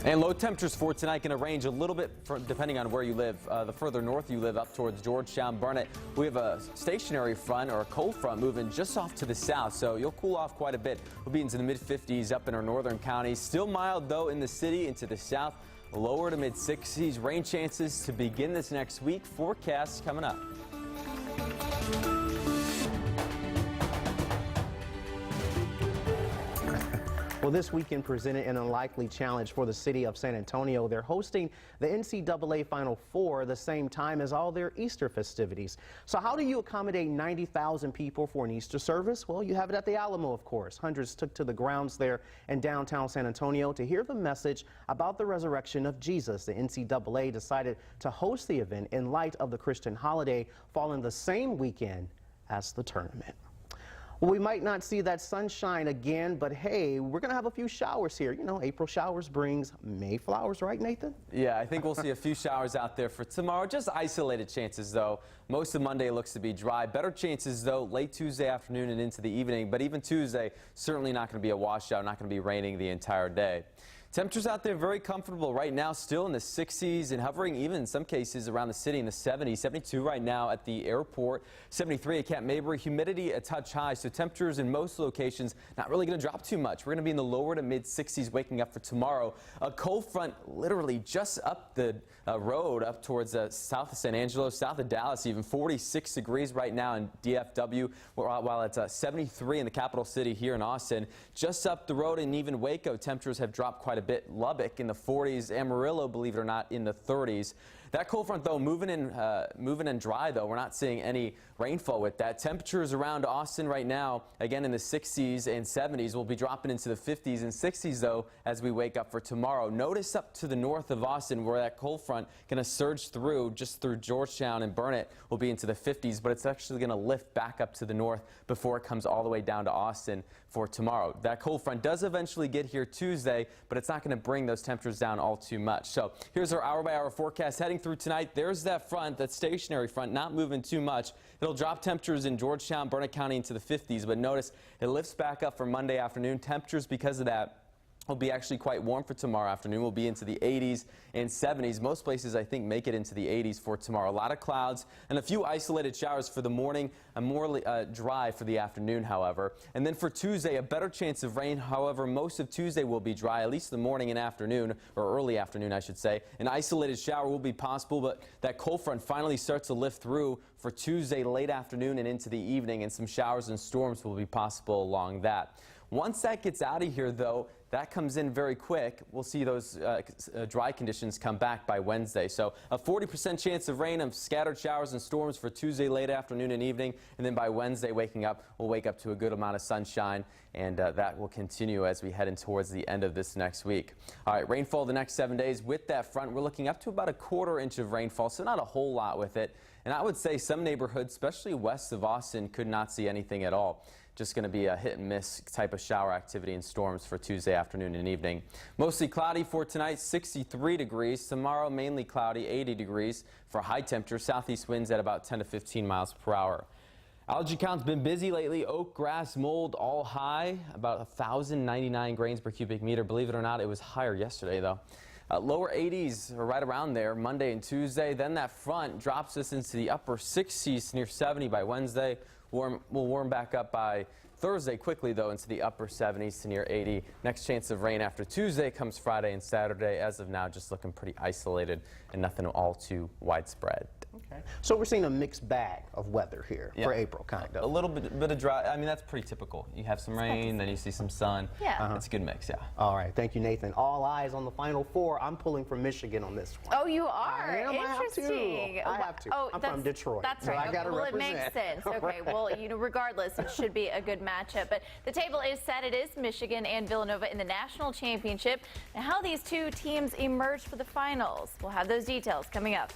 And low temperatures for tonight can range a little bit depending on where you live. The further north you live up towards Georgetown, Burnet, we have a stationary front or a cold front moving just off to the south, so you'll cool off quite a bit. We'll be into the mid-50s up in our northern counties. Still mild, though, in the city into the south. Lower to mid-60s. Rain chances to begin this next week. Forecasts coming up. Well, this weekend presented an unlikely challenge for the city of San Antonio. They're hosting the NCAA Final Four the same time as all their Easter festivities. So how do you accommodate 90,000 people for an Easter service? Well, you have it at the Alamo, of course. Hundreds took to the grounds there in downtown San Antonio to hear the message about the resurrection of Jesus. The NCAA decided to host the event in light of the Christian holiday falling the same weekend as the tournament. Well, we might not see that sunshine again, but hey, we're going to have a few showers here. You know, April showers brings May flowers, right, Nathan? Yeah, I think we'll see a few showers out there for tomorrow. Just isolated chances, though. Most of Monday looks to be dry. Better chances, though, late Tuesday afternoon and into the evening. But even Tuesday, certainly not going to be a washout, not going to be raining the entire day. Temperatures out there very comfortable right now, still in the 60s and hovering even in some cases around the city in the 70s. 72 right now at the airport, 73 at Camp Mabry. Humidity a touch high, so temperatures in most locations not really going to drop too much. We're going to be in the lower to mid 60s waking up for tomorrow. A cold front literally just up the road up towards south of San Angelo, south of Dallas, even 46 degrees right now in DFW, while it's 73 in the capital city here in Austin. Just up the road in even Waco, temperatures have dropped quite a bit. Lubbock in the 40s, Amarillo, believe it or not, in the 30s. That cold front, though, moving in dry, though. We're not seeing any rainfall with that. Temperatures around Austin right now, again in the 60s and 70s. We'll be dropping into the 50s and 60s, though, as we wake up for tomorrow. Notice up to the north of Austin where that cold front going to surge through, just through Georgetown and Burnet, will be into the 50s, but it's actually going to lift back up to the north before it comes all the way down to Austin for tomorrow. That cold front does eventually get here Tuesday, but it's not going to bring those temperatures down all too much. So here's our hour-by-hour forecast heading through tonight. There's that front, that stationary front, not moving too much. It'll drop temperatures in Georgetown, Burnet County into the 50s, but notice it lifts back up for Monday afternoon. Temperatures because of that will be actually quite warm for tomorrow afternoon. We'll be into the 80s and 70s. Most places, I think, make it into the 80s for tomorrow. A lot of clouds and a few isolated showers for the morning, and more dry for the afternoon, however. And then for Tuesday, a better chance of rain. However, most of Tuesday will be dry, at least the morning and afternoon, or early afternoon, I should say. An isolated shower will be possible, but that cold front finally starts to lift through for Tuesday late afternoon and into the evening, and some showers and storms will be possible along that. Once that gets out of here, though, that comes in very quick. We'll see those dry conditions come back by Wednesday. So a 40% chance of rain and scattered showers and storms for Tuesday late afternoon and evening. And then by Wednesday waking up, we'll wake up to a good amount of sunshine. And that will continue as we head in towards the end of this next week. All right, rainfall the next 7 days. With that front, we're looking up to about a quarter inch of rainfall, so not a whole lot with it. And I would say some neighborhoods, especially west of Austin, could not see anything at all. Just going to be a hit and miss type of shower activity and storms for Tuesday afternoon and evening. Mostly cloudy for tonight, 63 degrees. Tomorrow, mainly cloudy, 80 degrees for high temperature. Southeast winds at about 10 to 15 miles per hour. Algae count's been busy lately. Oak, grass, mold, all high. About 1,099 grains per cubic meter. Believe it or not, it was higher yesterday, though. Lower 80s are right around there Monday and Tuesday. Then that front drops us into the upper 60s, near 70 by Wednesday. We'll warm back up by Thursday quickly, though, into the upper 70s to near 80. Next chance of rain after Tuesday comes Friday and Saturday. As of now, just looking pretty isolated and nothing all too widespread. Okay. So we're seeing a mixed bag of weather here for April, kind of. A little bit of dry. I mean, that's pretty typical. You have some rain, then you see some sun. Yeah. It's a good mix, yeah. All right. Thank you, Nathan. All eyes on the Final Four. I'm pulling for Michigan on this one. Oh, you are? Interesting. I have to. Oh, I'm from Detroit. That's so right. I gotta well, represent. It makes sense. Okay. Right. Well, you know, regardless, it should be a good matchup. But the table is set. It is Michigan and Villanova in the national championship. Now, how these two teams emerged for the finals. We'll have those details coming up.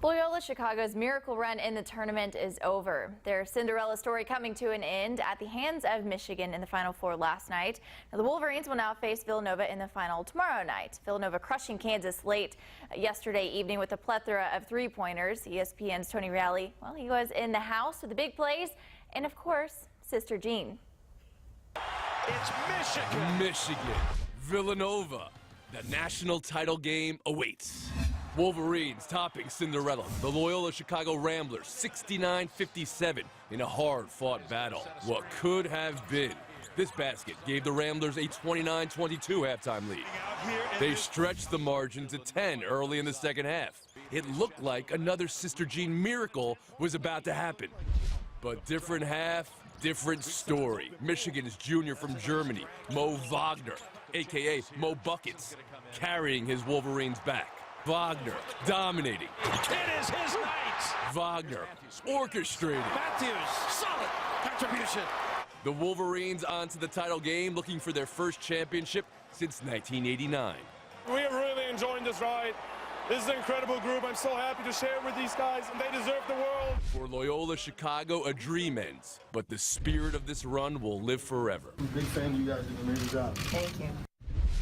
Loyola Chicago's miracle run in the tournament is over. Their Cinderella story coming to an end at the hands of Michigan in the Final Four last night. Now, the Wolverines will now face Villanova in the final tomorrow night. Villanova crushing Kansas late yesterday evening with a plethora of three-pointers. ESPN's Tony Reali, well, he was in the house with the big plays, and of course, Sister Jean. It's Michigan. Michigan. Villanova. The national title game awaits. Wolverines topping Cinderella, the Loyola Chicago Ramblers, 69-57 in a hard-fought battle. What could have been. This basket gave the Ramblers a 29-22 halftime lead. They stretched the margin to 10 early in the second half. It looked like another Sister Jean miracle was about to happen. But different half, different story. Michigan's junior from Germany, Mo Wagner, a.k.a. Mo Buckets, carrying his Wolverines back. Wagner dominating. It is his night. Wagner orchestrating. Matthews, solid contribution. The Wolverines onto the title game, looking for their first championship since 1989. We are really enjoying this ride. This is an incredible group. I'm so happy to share with these guys, and they deserve the world. For Loyola Chicago, a dream ends, but the spirit of this run will live forever. I'm a big fan. You guys did an amazing job. Thank you.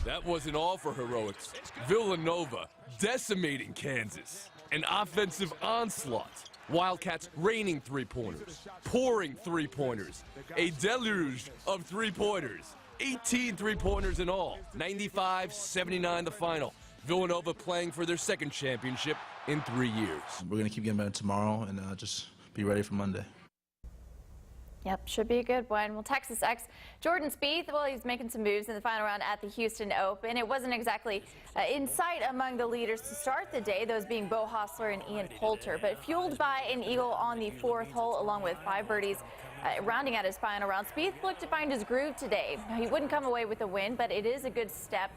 That wasn't all for heroics. Villanova decimating Kansas. An offensive onslaught. Wildcats raining three-pointers, pouring three-pointers. A deluge of three-pointers. 18 three-pointers in all. 95-79 the final. Villanova playing for their second championship in 3 years. We're going to keep getting better tomorrow and just be ready for Monday. Yep, should be a good one. Well, Texas X Jordan Spieth, well, he's making some moves in the final round at the Houston Open. It wasn't exactly in sight among the leaders to start the day, those being Beau Hossler and Ian Poulter, but fueled by an eagle on the fourth hole along with 5 birdies. Rounding out his final round, Spieth looked to find his groove today. He wouldn't come away with a win, but it is a good step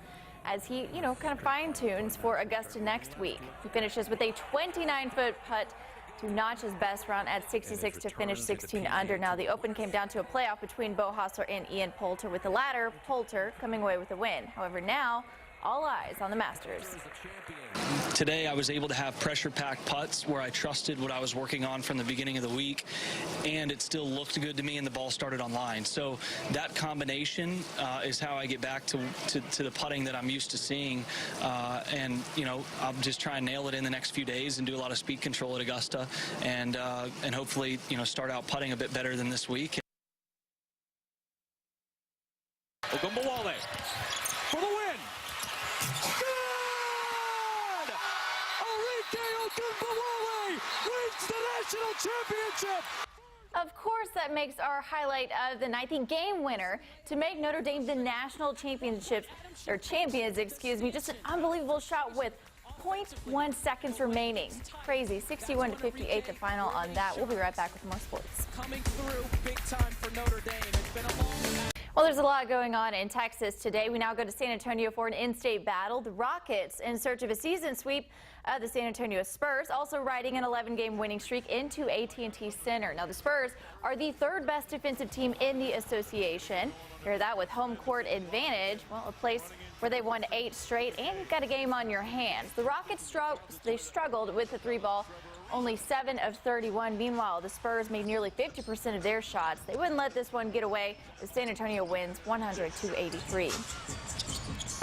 as he, kind of fine-tunes for Augusta next week. He finishes with a 29-foot putt to notch his best round at 66 to finish 16 under. Now, the Open came down to a playoff between Beau Hossler and Ian Poulter, with the latter, Poulter, coming away with a win. However, now all eyes on the Masters. Today, I was able to have pressure-packed putts where I trusted what I was working on from the beginning of the week, and it still looked good to me, and the ball started on line. So that combination is how I get back to the putting that I'm used to seeing. And, I'll just try and nail it in the next few days and do a lot of speed control at Augusta, and hopefully, start out putting a bit better than this week. Ogunbowale for the win. Good! Arike Ogunbowale wins the national championship. Of course, that makes our highlight of the night the game winner to make Notre Dame the national champions, Just an unbelievable shot with 0.1 seconds remaining. Crazy. 61-58 the final on that. We'll be right back with more sports. Coming through big time for Notre Dame. It's been a long Well, there's a lot going on in Texas today. We now go to San Antonio for an in-state battle. The Rockets, in search of a season sweep of the San Antonio Spurs, also riding an 11-game winning streak into AT&T Center. Now, the Spurs are the 3rd best defensive team in the association. Hear that with home court advantage. Well, a place where they won 8 straight, and you've got a game on your hands. The Rockets struggled with the 3-ball. Only 7 of 31. Meanwhile, the Spurs made nearly 50% of their shots. They wouldn't let this one get away as San Antonio wins 100-83.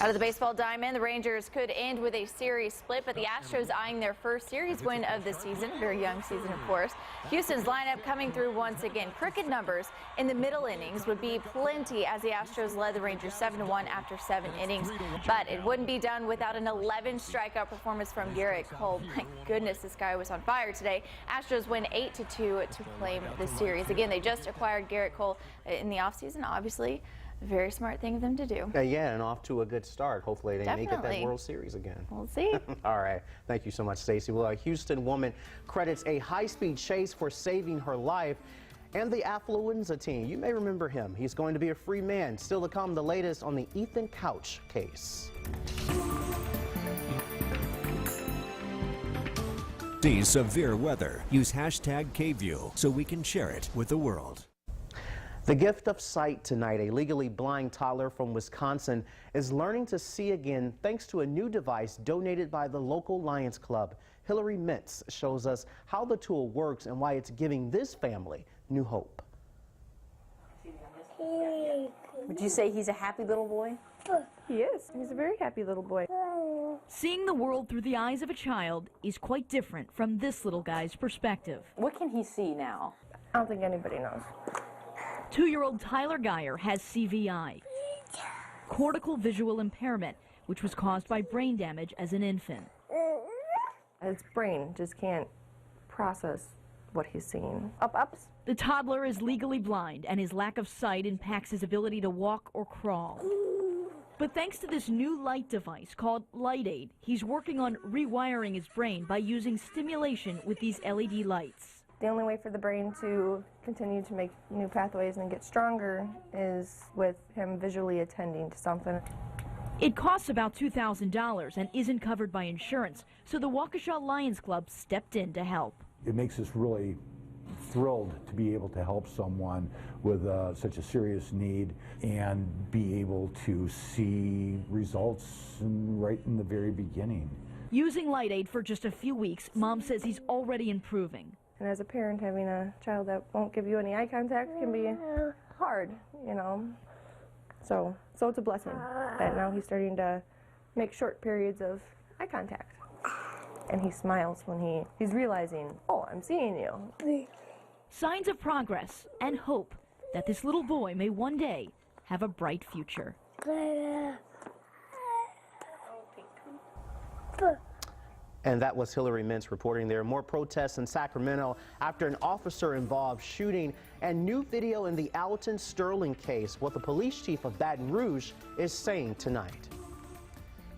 Out of the baseball diamond, the Rangers could end with a series split, but the Astros eyeing their first series win of the season. Very young season, of course. Houston's lineup coming through once again. Crooked numbers in the middle innings would be plenty as the Astros led the Rangers 7-1 after 7 innings. But it wouldn't be done without an 11-strikeout performance from Garrett Cole. My goodness, this guy was on fire today. Astros win 8-2 to claim the series. Again, they just acquired Garrett Cole in the offseason, obviously. Very smart thing of them to do. Yeah, and off to a good start. Hopefully they make it that World Series again. We'll see. All right. Thank you so much, Stacey. Well, a Houston woman credits a high-speed chase for saving her life. And the Affluenza team, you may remember him. He's going to be a free man. Still to come, the latest on the Ethan Couch case. See severe weather. Use hashtag KView so we can share it with the world. The gift of sight tonight. A legally blind toddler from Wisconsin is learning to see again thanks to a new device donated by the local Lions Club. Hillary Mintz shows us how the tool works and why it's giving this family new hope. Would you say he's a happy little boy? He is. He's a very happy little boy. Seeing the world through the eyes of a child is quite different from this little guy's perspective. What can he see now? I don't think anybody knows. 2-year-old Tyler Geyer has CVI, cortical visual impairment, which was caused by brain damage as an infant. His brain just can't process what he's seeing. Ups. The toddler is legally blind, and his lack of sight impacts his ability to walk or crawl. But thanks to this new light device called LightAid, he's working on rewiring his brain by using stimulation with these LED lights. The only way for the brain to continue to make new pathways and get stronger is with him visually attending to something. It costs about $2,000 and isn't covered by insurance, so the Waukesha Lions Club stepped in to help. It makes us really thrilled to be able to help someone with such a serious need and be able to see results right in the very beginning. Using LightAid for just a few weeks, Mom says he's already improving. And as a parent, having a child that won't give you any eye contact can be hard, you know. So it's a blessing that now he's starting to make short periods of eye contact. And he smiles when he's realizing, oh, I'm seeing you. Signs of progress and hope that this little boy may one day have a bright future. And that was Hillary Mintz reporting there. More protests in Sacramento after an officer-involved shooting, and new video in the Alton Sterling case. What the police chief of Baton Rouge is saying tonight.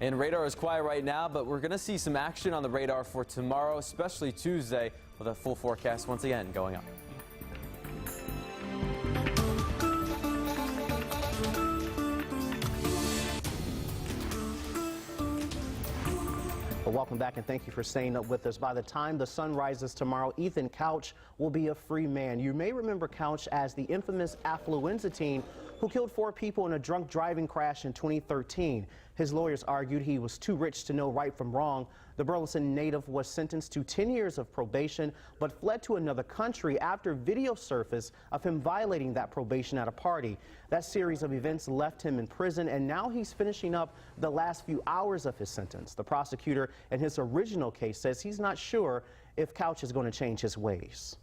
And radar is quiet right now, but we're going to see some action on the radar for tomorrow, especially Tuesday, with a full forecast once again going up. Well, welcome back and thank you for staying up with us. By the time the sun rises tomorrow, Ethan Couch will be a free man. You may remember Couch as the infamous affluenza teen who killed 4 people in a drunk driving crash in 2013. His lawyers argued he was too rich to know right from wrong. The Burleson native was sentenced to 10 years of probation, but fled to another country after video surfaced of him violating that probation at a party. That series of events left him in prison, and now he's finishing up the last few hours of his sentence. The prosecutor in his original case says he's not sure if Couch is going to change his ways.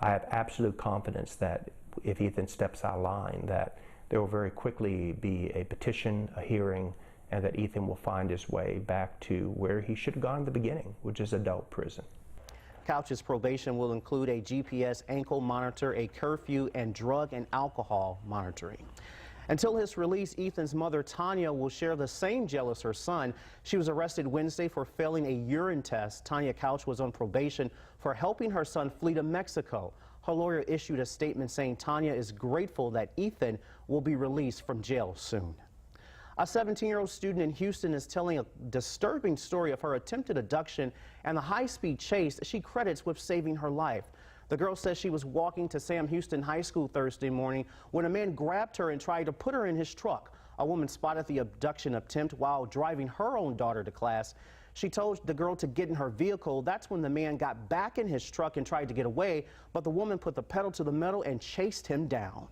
I have absolute confidence that if Ethan steps out of line, that there will very quickly be a petition, a hearing, and that Ethan will find his way back to where he should have gone in the beginning, which is adult prison. Couch's probation will include a GPS ankle monitor, a curfew, and drug and alcohol monitoring. Until his release, Ethan's mother, Tanya, will share the same jail as her son. She was arrested Wednesday for failing a urine test. Tanya Couch was on probation for helping her son flee to Mexico. Her lawyer issued a statement saying Tanya is grateful that Ethan will be released from jail soon. A 17-year-old student in Houston is telling a disturbing story of her attempted abduction and the high-speed chase she credits with saving her life. The girl says she was walking to Sam Houston High School Thursday morning when a man grabbed her and tried to put her in his truck. A woman spotted the abduction attempt while driving her own daughter to class. She told the girl to get in her vehicle. That's when the man got back in his truck and tried to get away, but the woman put the pedal to the metal and chased him down.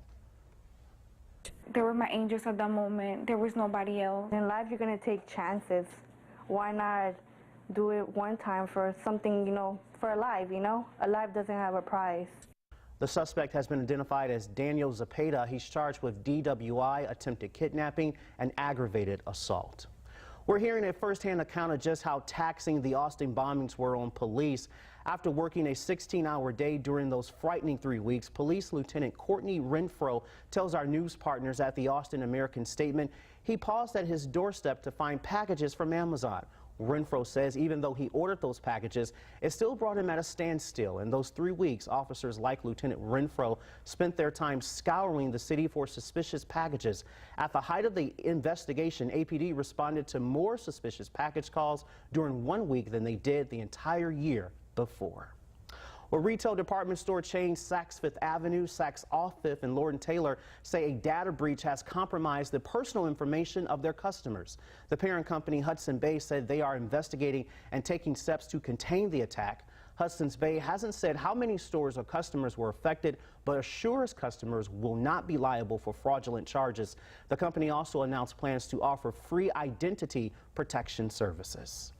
They were my angels at that moment. There was nobody else. In life, you're going to take chances. Why not do it one time for something, you know, for a life, you know? A life doesn't have a price. The suspect has been identified as Daniel Zepeda. He's charged with DWI, attempted kidnapping, and aggravated assault. We're hearing a firsthand account of just how taxing the Austin bombings were on police. After working a 16-hour day during those frightening 3 weeks, Police Lieutenant Courtney Renfro tells our news partners at the Austin American Statement he paused at his doorstep to find packages from Amazon. Renfro says even though he ordered those packages, it still brought him at a standstill. In those 3 weeks, officers like Lieutenant Renfro spent their time scouring the city for suspicious packages. At the height of the investigation, APD responded to more suspicious package calls during 1 week than they did the entire year before. Well, retail department store chains Saks Fifth Avenue, Saks Off Fifth, and Lord & Taylor say a data breach has compromised the personal information of their customers. The parent company, Hudson Bay, said they are investigating and taking steps to contain the attack. Hudson's Bay hasn't said how many stores or customers were affected, but assures customers will not be liable for fraudulent charges. The company also announced plans to offer free identity protection services.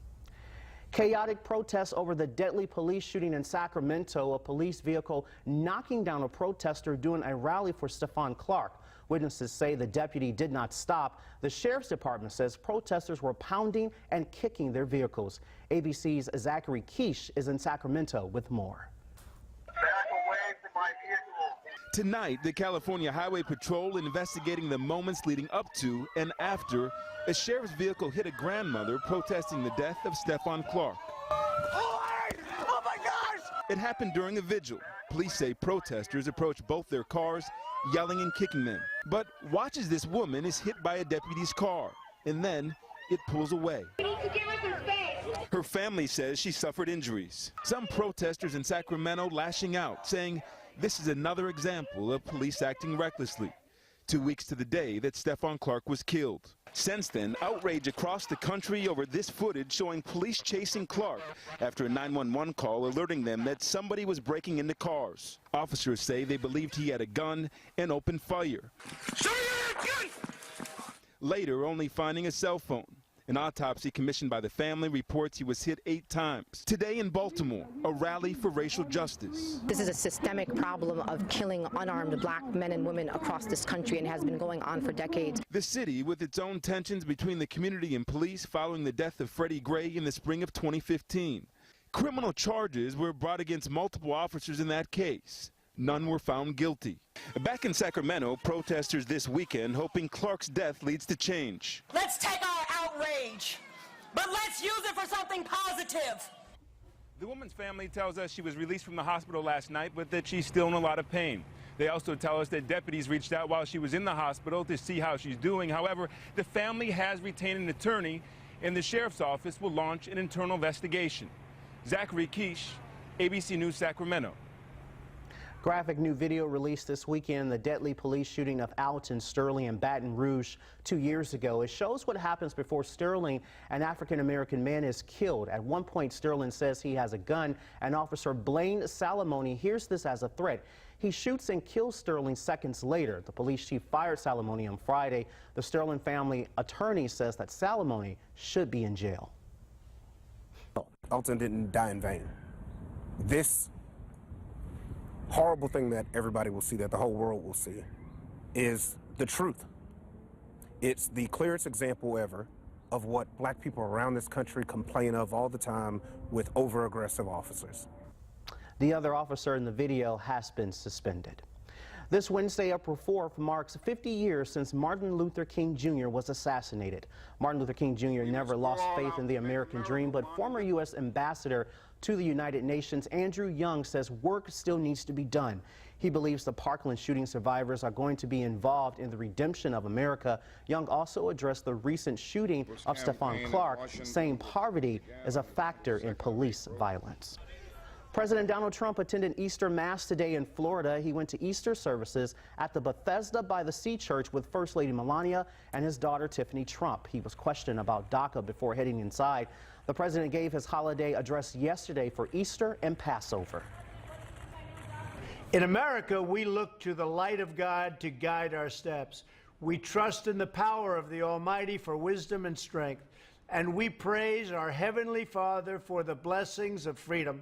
Chaotic protests over the deadly police shooting in Sacramento, a police vehicle knocking down a protester during a rally for Stephon Clark. Witnesses say the deputy did not stop. The sheriff's department says protesters were pounding and kicking their vehicles. ABC's Zachary Keish is in Sacramento with more. Tonight, the California Highway Patrol investigating the moments leading up to and after a sheriff's vehicle hit a grandmother protesting the death of Stephon Clark. Oh my gosh! It happened during a vigil. Police say protesters approached both their cars, yelling and kicking them. But watch as this woman is hit by a deputy's car, and then it pulls away. You need to give us his face. Her family says she suffered injuries. Some protesters in Sacramento lashing out, saying this is another example of police acting recklessly. 2 weeks to the day that Stephon Clark was killed. Since then, outrage across the country over this footage showing police chasing Clark after a 911 call alerting them that somebody was breaking into cars. Officers say they believed he had a gun and opened fire. Show you that gun! Later, only finding a cell phone. An autopsy commissioned by the family reports he was hit 8 times. Today in Baltimore, a rally for racial justice. This is a systemic problem of killing unarmed black men and women across this country and has been going on for decades. The city with its own tensions between the community and police following the death of Freddie Gray in the spring of 2015. Criminal charges were brought against multiple officers in that case. None were found guilty. Back in Sacramento, protesters this weekend hoping Clark's death leads to change. Let's take our outrage, but let's use it for something positive. The woman's family tells us she was released from the hospital last night, but that she's still in a lot of pain. They also tell us that deputies reached out while she was in the hospital to see how she's doing. However, the family has retained an attorney, and the sheriff's office will launch an internal investigation. Zachary Keish, ABC News, Sacramento. Graphic new video released this weekend, the deadly police shooting of Alton Sterling in Baton Rouge 2 years ago. It shows what happens before Sterling, an African-American man, is killed. At one point, Sterling says he has a gun, and Officer Blaine Salamone hears this as a threat. He shoots and kills Sterling seconds later. The police chief fired Salamone on Friday. The Sterling family attorney says that Salamone should be in jail. Alton didn't die in vain. This horrible thing that everybody will see, that the whole world will see, is the truth. It's the clearest example ever of what black people around this country complain of all the time with over-aggressive officers. The other officer in the video has been suspended. This Wednesday, April 4th, marks 50 years since Martin Luther King Jr. was assassinated. Martin Luther King Jr. never lost faith in the American dream, but former U.S. Ambassador to the United Nations, Andrew Young, says work still needs to be done. He believes the Parkland shooting survivors are going to be involved in the redemption of America. Young also addressed the recent shooting of Stephon Clark, saying poverty is a factor in police violence. President Donald Trump attended Easter Mass today in Florida. He went to Easter services at the Bethesda by the Sea Church with First Lady Melania and his daughter Tiffany Trump. He was questioned about DACA before heading inside. The president gave his holiday address yesterday for Easter and Passover. In America, we look to the light of God to guide our steps. We trust in the power of the Almighty for wisdom and strength, and we praise our Heavenly Father for the blessings of freedom.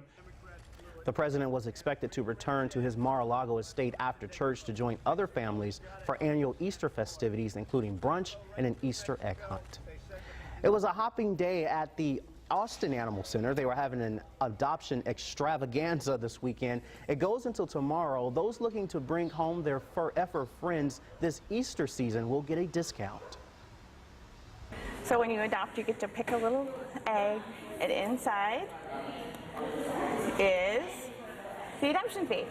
The president was expected to return to his Mar-a-Lago estate after church to join other families for annual Easter festivities, including brunch and an Easter egg hunt. It was a hopping day at the Austin Animal Center. They were having an adoption extravaganza this weekend. It goes until tomorrow. Those looking to bring home their forever friends this Easter season will get a discount. So when you adopt, you get to pick a little egg, and inside is the adoption fee.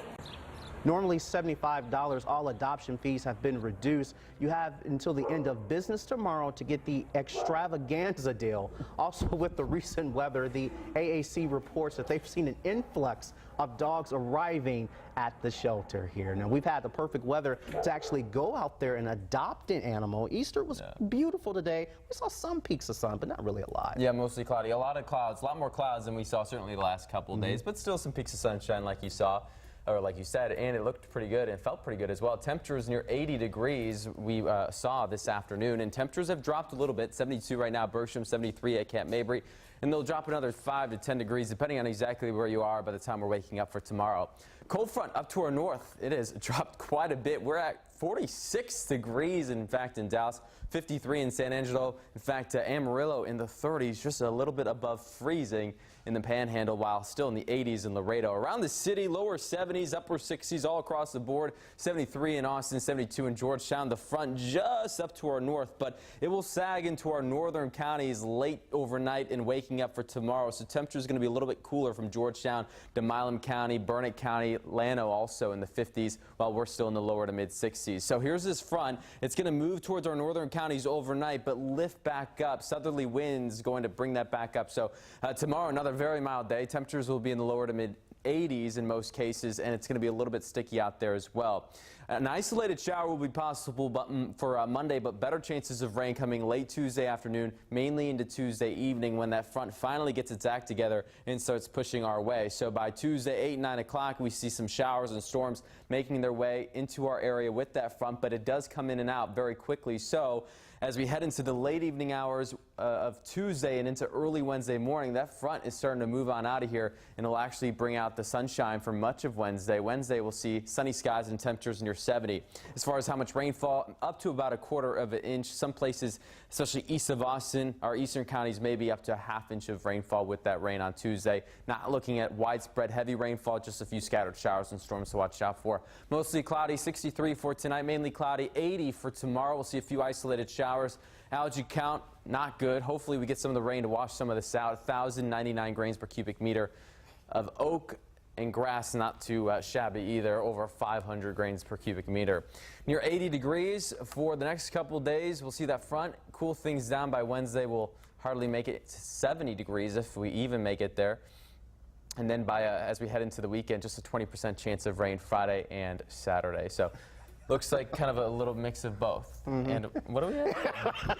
Normally $75, all adoption fees have been reduced. You have until the end of business tomorrow to get the extravaganza deal. Also, with the recent weather, the AAC reports that they've seen an influx of dogs arriving at the shelter here. Now, we've had the perfect weather to actually go out there and adopt an animal. Easter was beautiful today. We saw some peaks of sun, but not really a lot. Yeah, mostly cloudy. A lot of clouds, a lot more clouds than we saw certainly the last couple of days, but still some peaks of sunshine like you saw. Or like you said, and it looked pretty good and felt pretty good as well. Temperatures near 80 degrees we saw this afternoon, and temperatures have dropped a little bit. 72 right now, Bergstrom, 73 at Camp Mabry, and they'll drop another 5 to 10 degrees depending on exactly where you are by the time we're waking up for tomorrow. Cold front up to our north, it has dropped quite a bit. We're at 46 degrees, in fact, in Dallas, 53 in San Angelo. In fact, Amarillo in the 30s, just a little bit above freezing in the Panhandle, while still in the 80s in Laredo. Around the city, lower 70s, upper 60s all across the board. 73 in Austin, 72 in Georgetown. The front just up to our north, but it will sag into our northern counties late overnight and waking up for tomorrow. So temperature is going to be a little bit cooler from Georgetown to Milam County, Burnett County, Llano also in the 50s, while we're still in the lower to mid 60s. So here's this front. It's going to move towards our northern counties overnight, but lift back up. Southerly winds going to bring that back up. So tomorrow, another very mild day. Temperatures will be in the lower to mid 80s in most cases, and it's going to be a little bit sticky out there as well. An isolated shower will be possible for Monday, but better chances of rain coming late Tuesday afternoon, mainly into Tuesday evening when that front finally gets its act together and starts pushing our way. So by Tuesday, 8, 9 o'clock, we see some showers and storms making their way into our area with that front, but it does come in and out very quickly. So as we head into the late evening hours of Tuesday and into early Wednesday morning, that front is starting to move on out of here, and it'll actually bring out the sunshine for much of Wednesday. Wednesday, we'll see sunny skies and temperatures near 70. As far as how much rainfall, up to about 1/4 of an inch. Some places, especially east of Austin, our eastern counties, may be up to 1/2 inch of rainfall with that rain on Tuesday. Not looking at widespread heavy rainfall, just a few scattered showers and storms to watch out for. Mostly cloudy, 63 for tonight, mainly cloudy, 80 for tomorrow. We'll see a few isolated showers. Algae count, not good. Hopefully we get some of the rain to wash some of this out. 1,099 grains per cubic meter of oak and grass, not too shabby either, over 500 grains per cubic meter. Near 80 degrees for the next couple of days. We'll see that front cool things down by Wednesday. We'll hardly make it to 70 degrees if we even make it there. And then by as we head into the weekend, just a 20% chance of rain Friday and Saturday. So looks like kind of a little mix of both. And what do we have?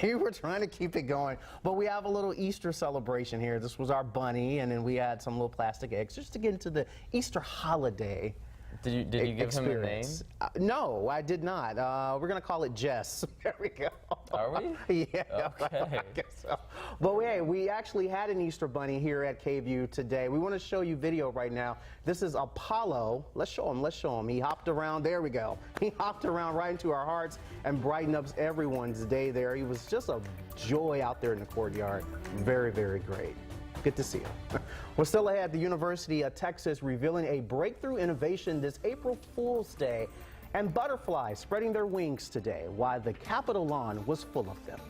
You were trying to keep it going, but we have a little Easter celebration here. This was our bunny, and then we had some little plastic eggs just to get into the Easter holiday. Did you give him a name? No, I did not. We're going to call it Jess. There we go. Are we? Yeah. Okay. I guess so. But hey, we actually had an Easter bunny here at KVUE today. We want to show you video right now. This is Apollo. Let's show him. Let's show him. He hopped around. There we go. He hopped around right into our hearts and brightened up everyone's day there. He was just a joy out there in the courtyard. Very, very great. Good to see you. We're still ahead. The University of Texas revealing a breakthrough innovation this April Fool's Day, and butterflies spreading their wings today while the Capitol lawn was full of them.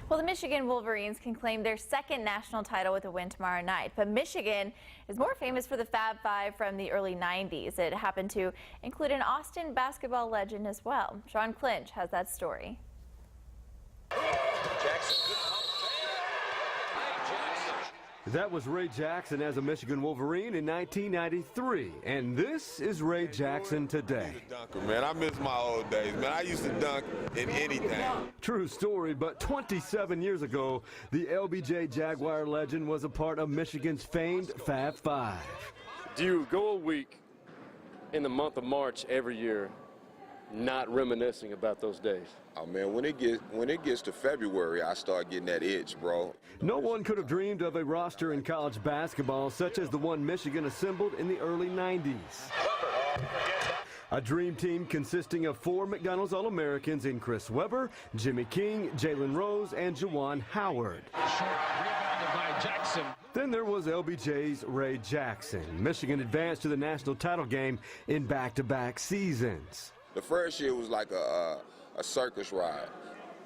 Well, the Michigan Wolverines can claim their second national title with a win tomorrow night. But Michigan is more famous for the Fab Five from the early 90s. It happened to include an Austin basketball legend as well. Sean Clinch has that story. That was Ray Jackson as a Michigan Wolverine in 1993, and this is Ray Jackson today. Man, I miss my old days, man. I used to dunk in anything. True story, but 27 years ago, the LBJ Jaguar legend was a part of Michigan's famed Fab Five. Do you go a week in the month of March every year not reminiscing about those days? Oh man, when it gets to February, I start getting that itch, bro. No one could have dreamed of a roster in college basketball such as the one Michigan assembled in the early 90s. A dream team consisting of 4 McDonald's All-Americans in Chris Webber, Jimmy King, Jalen Rose, and Juwan Howard. Then there was LBJ's Ray Jackson. Michigan advanced to the national title game in back-to-back seasons. The first year was like a circus ride.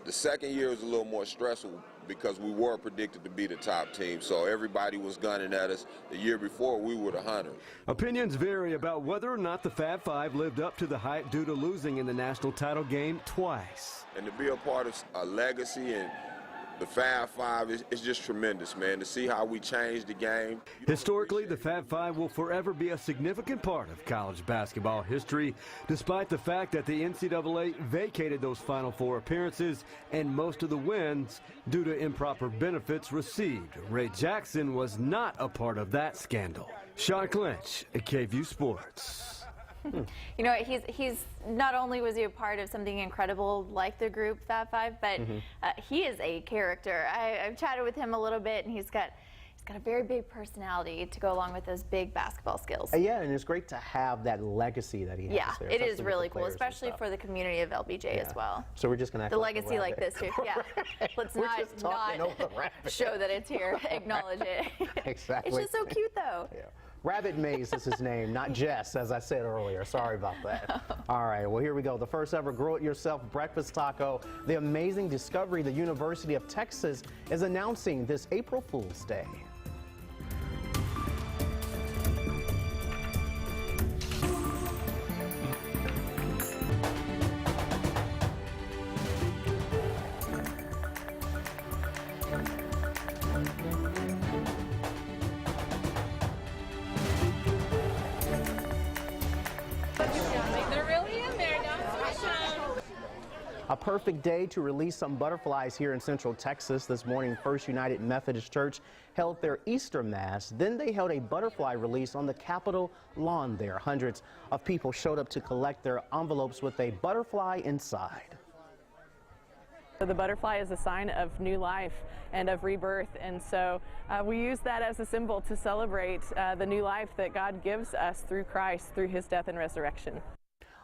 The second year was a little more stressful because we were predicted to be the top team, so everybody was gunning at us. The year before, we were the hunters. Opinions vary about whether or not the Fab Five lived up to the hype due to losing in the national title game twice. And to be a part of a legacy and the Fab Five is just tremendous, man, to see how we changed the game. Historically, the Fab Five will forever be a significant part of college basketball history, despite the fact that the NCAA vacated those Final Four appearances and most of the wins due to improper benefits received. Ray Jackson was not a part of that scandal. Sean Clinch at KVUE Sports. You know, he's not only was he a part of something incredible like the group Fab Five, but he is a character. I've chatted with him a little bit, and he's got a very big personality to go along with those big basketball skills. Yeah, and it's great to have that legacy that he has. Yeah, there, it is really cool, especially for the community of LBJ as well. So we're just gonna act the like legacy like this too. Yeah, let's not show that it's here. Acknowledge it. Exactly. It's just so cute though. Yeah. Rabbit Maze is his name, not Jess, as I said earlier. Sorry about that. All right, well, here we go. The first ever grow-it-yourself breakfast taco. The amazing discovery the University of Texas is announcing this April Fool's Day. A perfect day to release some butterflies here in Central Texas. This morning, First United Methodist Church held their Easter Mass. Then they held a butterfly release on the Capitol lawn there. Hundreds of people showed up to collect their envelopes with a butterfly inside. The butterfly is a sign of new life and of rebirth, and so we use that as a symbol to celebrate the new life that God gives us through Christ, through his death and resurrection.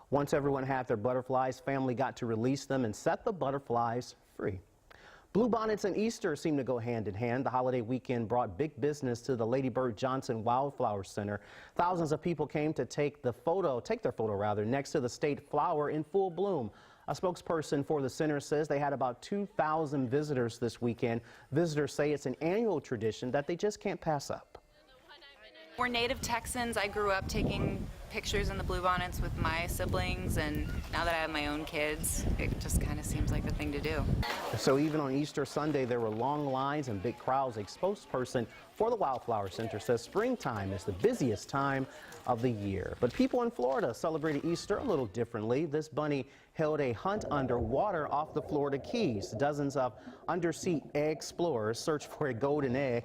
Once everyone had their butterflies, family got to release them and set the butterflies free. Bluebonnets and Easter seem to go hand in hand. The holiday weekend brought big business to the Lady Bird Johnson Wildflower Center. Thousands of people came to take their photo next to the state flower in full bloom. A spokesperson for the center says they had about 2,000 visitors this weekend. Visitors say it's an annual tradition that they just can't pass up. We're native Texans. I grew up taking pictures in the bluebonnets with my siblings, and now that I have my own kids, it just kind of seems like the thing to do. So even on Easter Sunday, there were long lines and big crowds. A spokesperson for the Wildflower Center says springtime is the busiest time of the year. But people in Florida celebrated Easter a little differently. This bunny held a hunt underwater off the Florida Keys. Dozens of undersea egg explorers searched for a golden egg.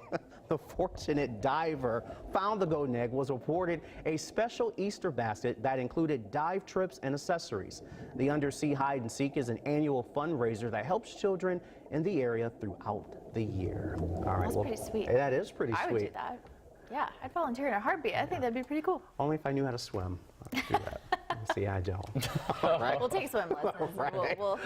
The fortunate diver found the golden egg, was awarded a special Easter basket that included dive trips and accessories. The Undersea Hide and Seek is an annual fundraiser that helps children in the area throughout the year. All right, That's pretty sweet. That is pretty sweet. I would do that. Yeah, I'd volunteer in a heartbeat. I think that'd be pretty cool. Only if I knew how to swim. I'd do that. See, I don't. Right. We'll take swim lessons. Right. We'll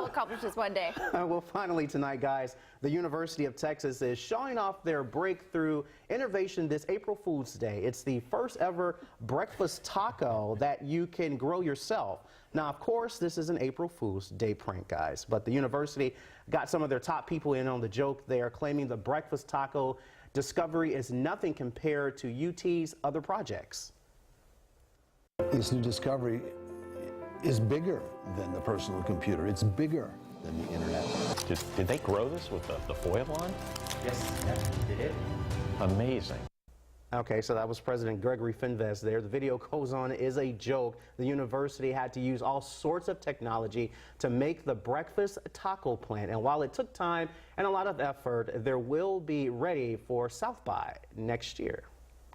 accomplish this one day. Well, finally tonight, guys, the University of Texas is showing off their breakthrough innovation this April Fool's Day. It's the first ever breakfast taco that you can grow yourself. Now, of course, this is an April Fool's Day prank, guys, but the university got some of their top people in on the joke. They are claiming the breakfast taco discovery is nothing compared to UT's other projects. This new discovery is bigger than the personal computer. It's bigger than the internet. Did they grow this with the foil on? Yes, they did. Amazing. Okay, so that was President Gregory Finvest there. The video goes on is a joke. The university had to use all sorts of technology to make the breakfast taco plant. And while it took time and a lot of effort, there will be ready for South by next year.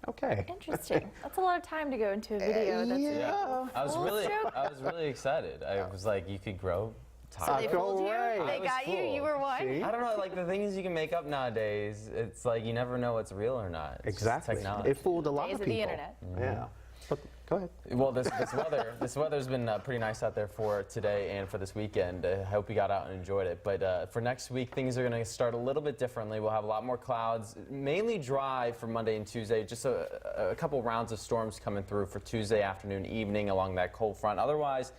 Okay. Interesting. That's a lot of time to go into a video. That's yeah. I was really excited. I was like, you could grow tacos. So they fooled you? They got you? You were one? I don't know, like the things you can make up nowadays, it's like you never know what's real or not. It's exactly. Technology. It fooled a lot Days of of people. the internet. Yeah. But go ahead. Well, this weather's been pretty nice out there for today and for this weekend. I hope you got out and enjoyed it. But for next week, things are going to start a little bit differently. We'll have a lot more clouds, mainly dry for Monday and Tuesday. Just a couple rounds of storms coming through for Tuesday afternoon, evening along that cold front. Otherwise,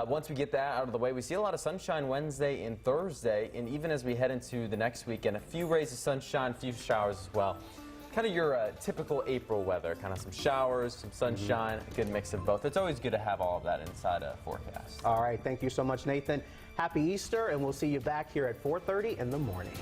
Once we get that out of the way, we see a lot of sunshine Wednesday and Thursday, and even as we head into the next weekend, a few rays of sunshine, a few showers as well. Kind of your typical April weather, kind of some showers, some sunshine, a good mix of both. It's always good to have all of that inside a forecast. All right, thank you so much, Nathan. Happy Easter, and we'll see you back here at 4:30 in the morning.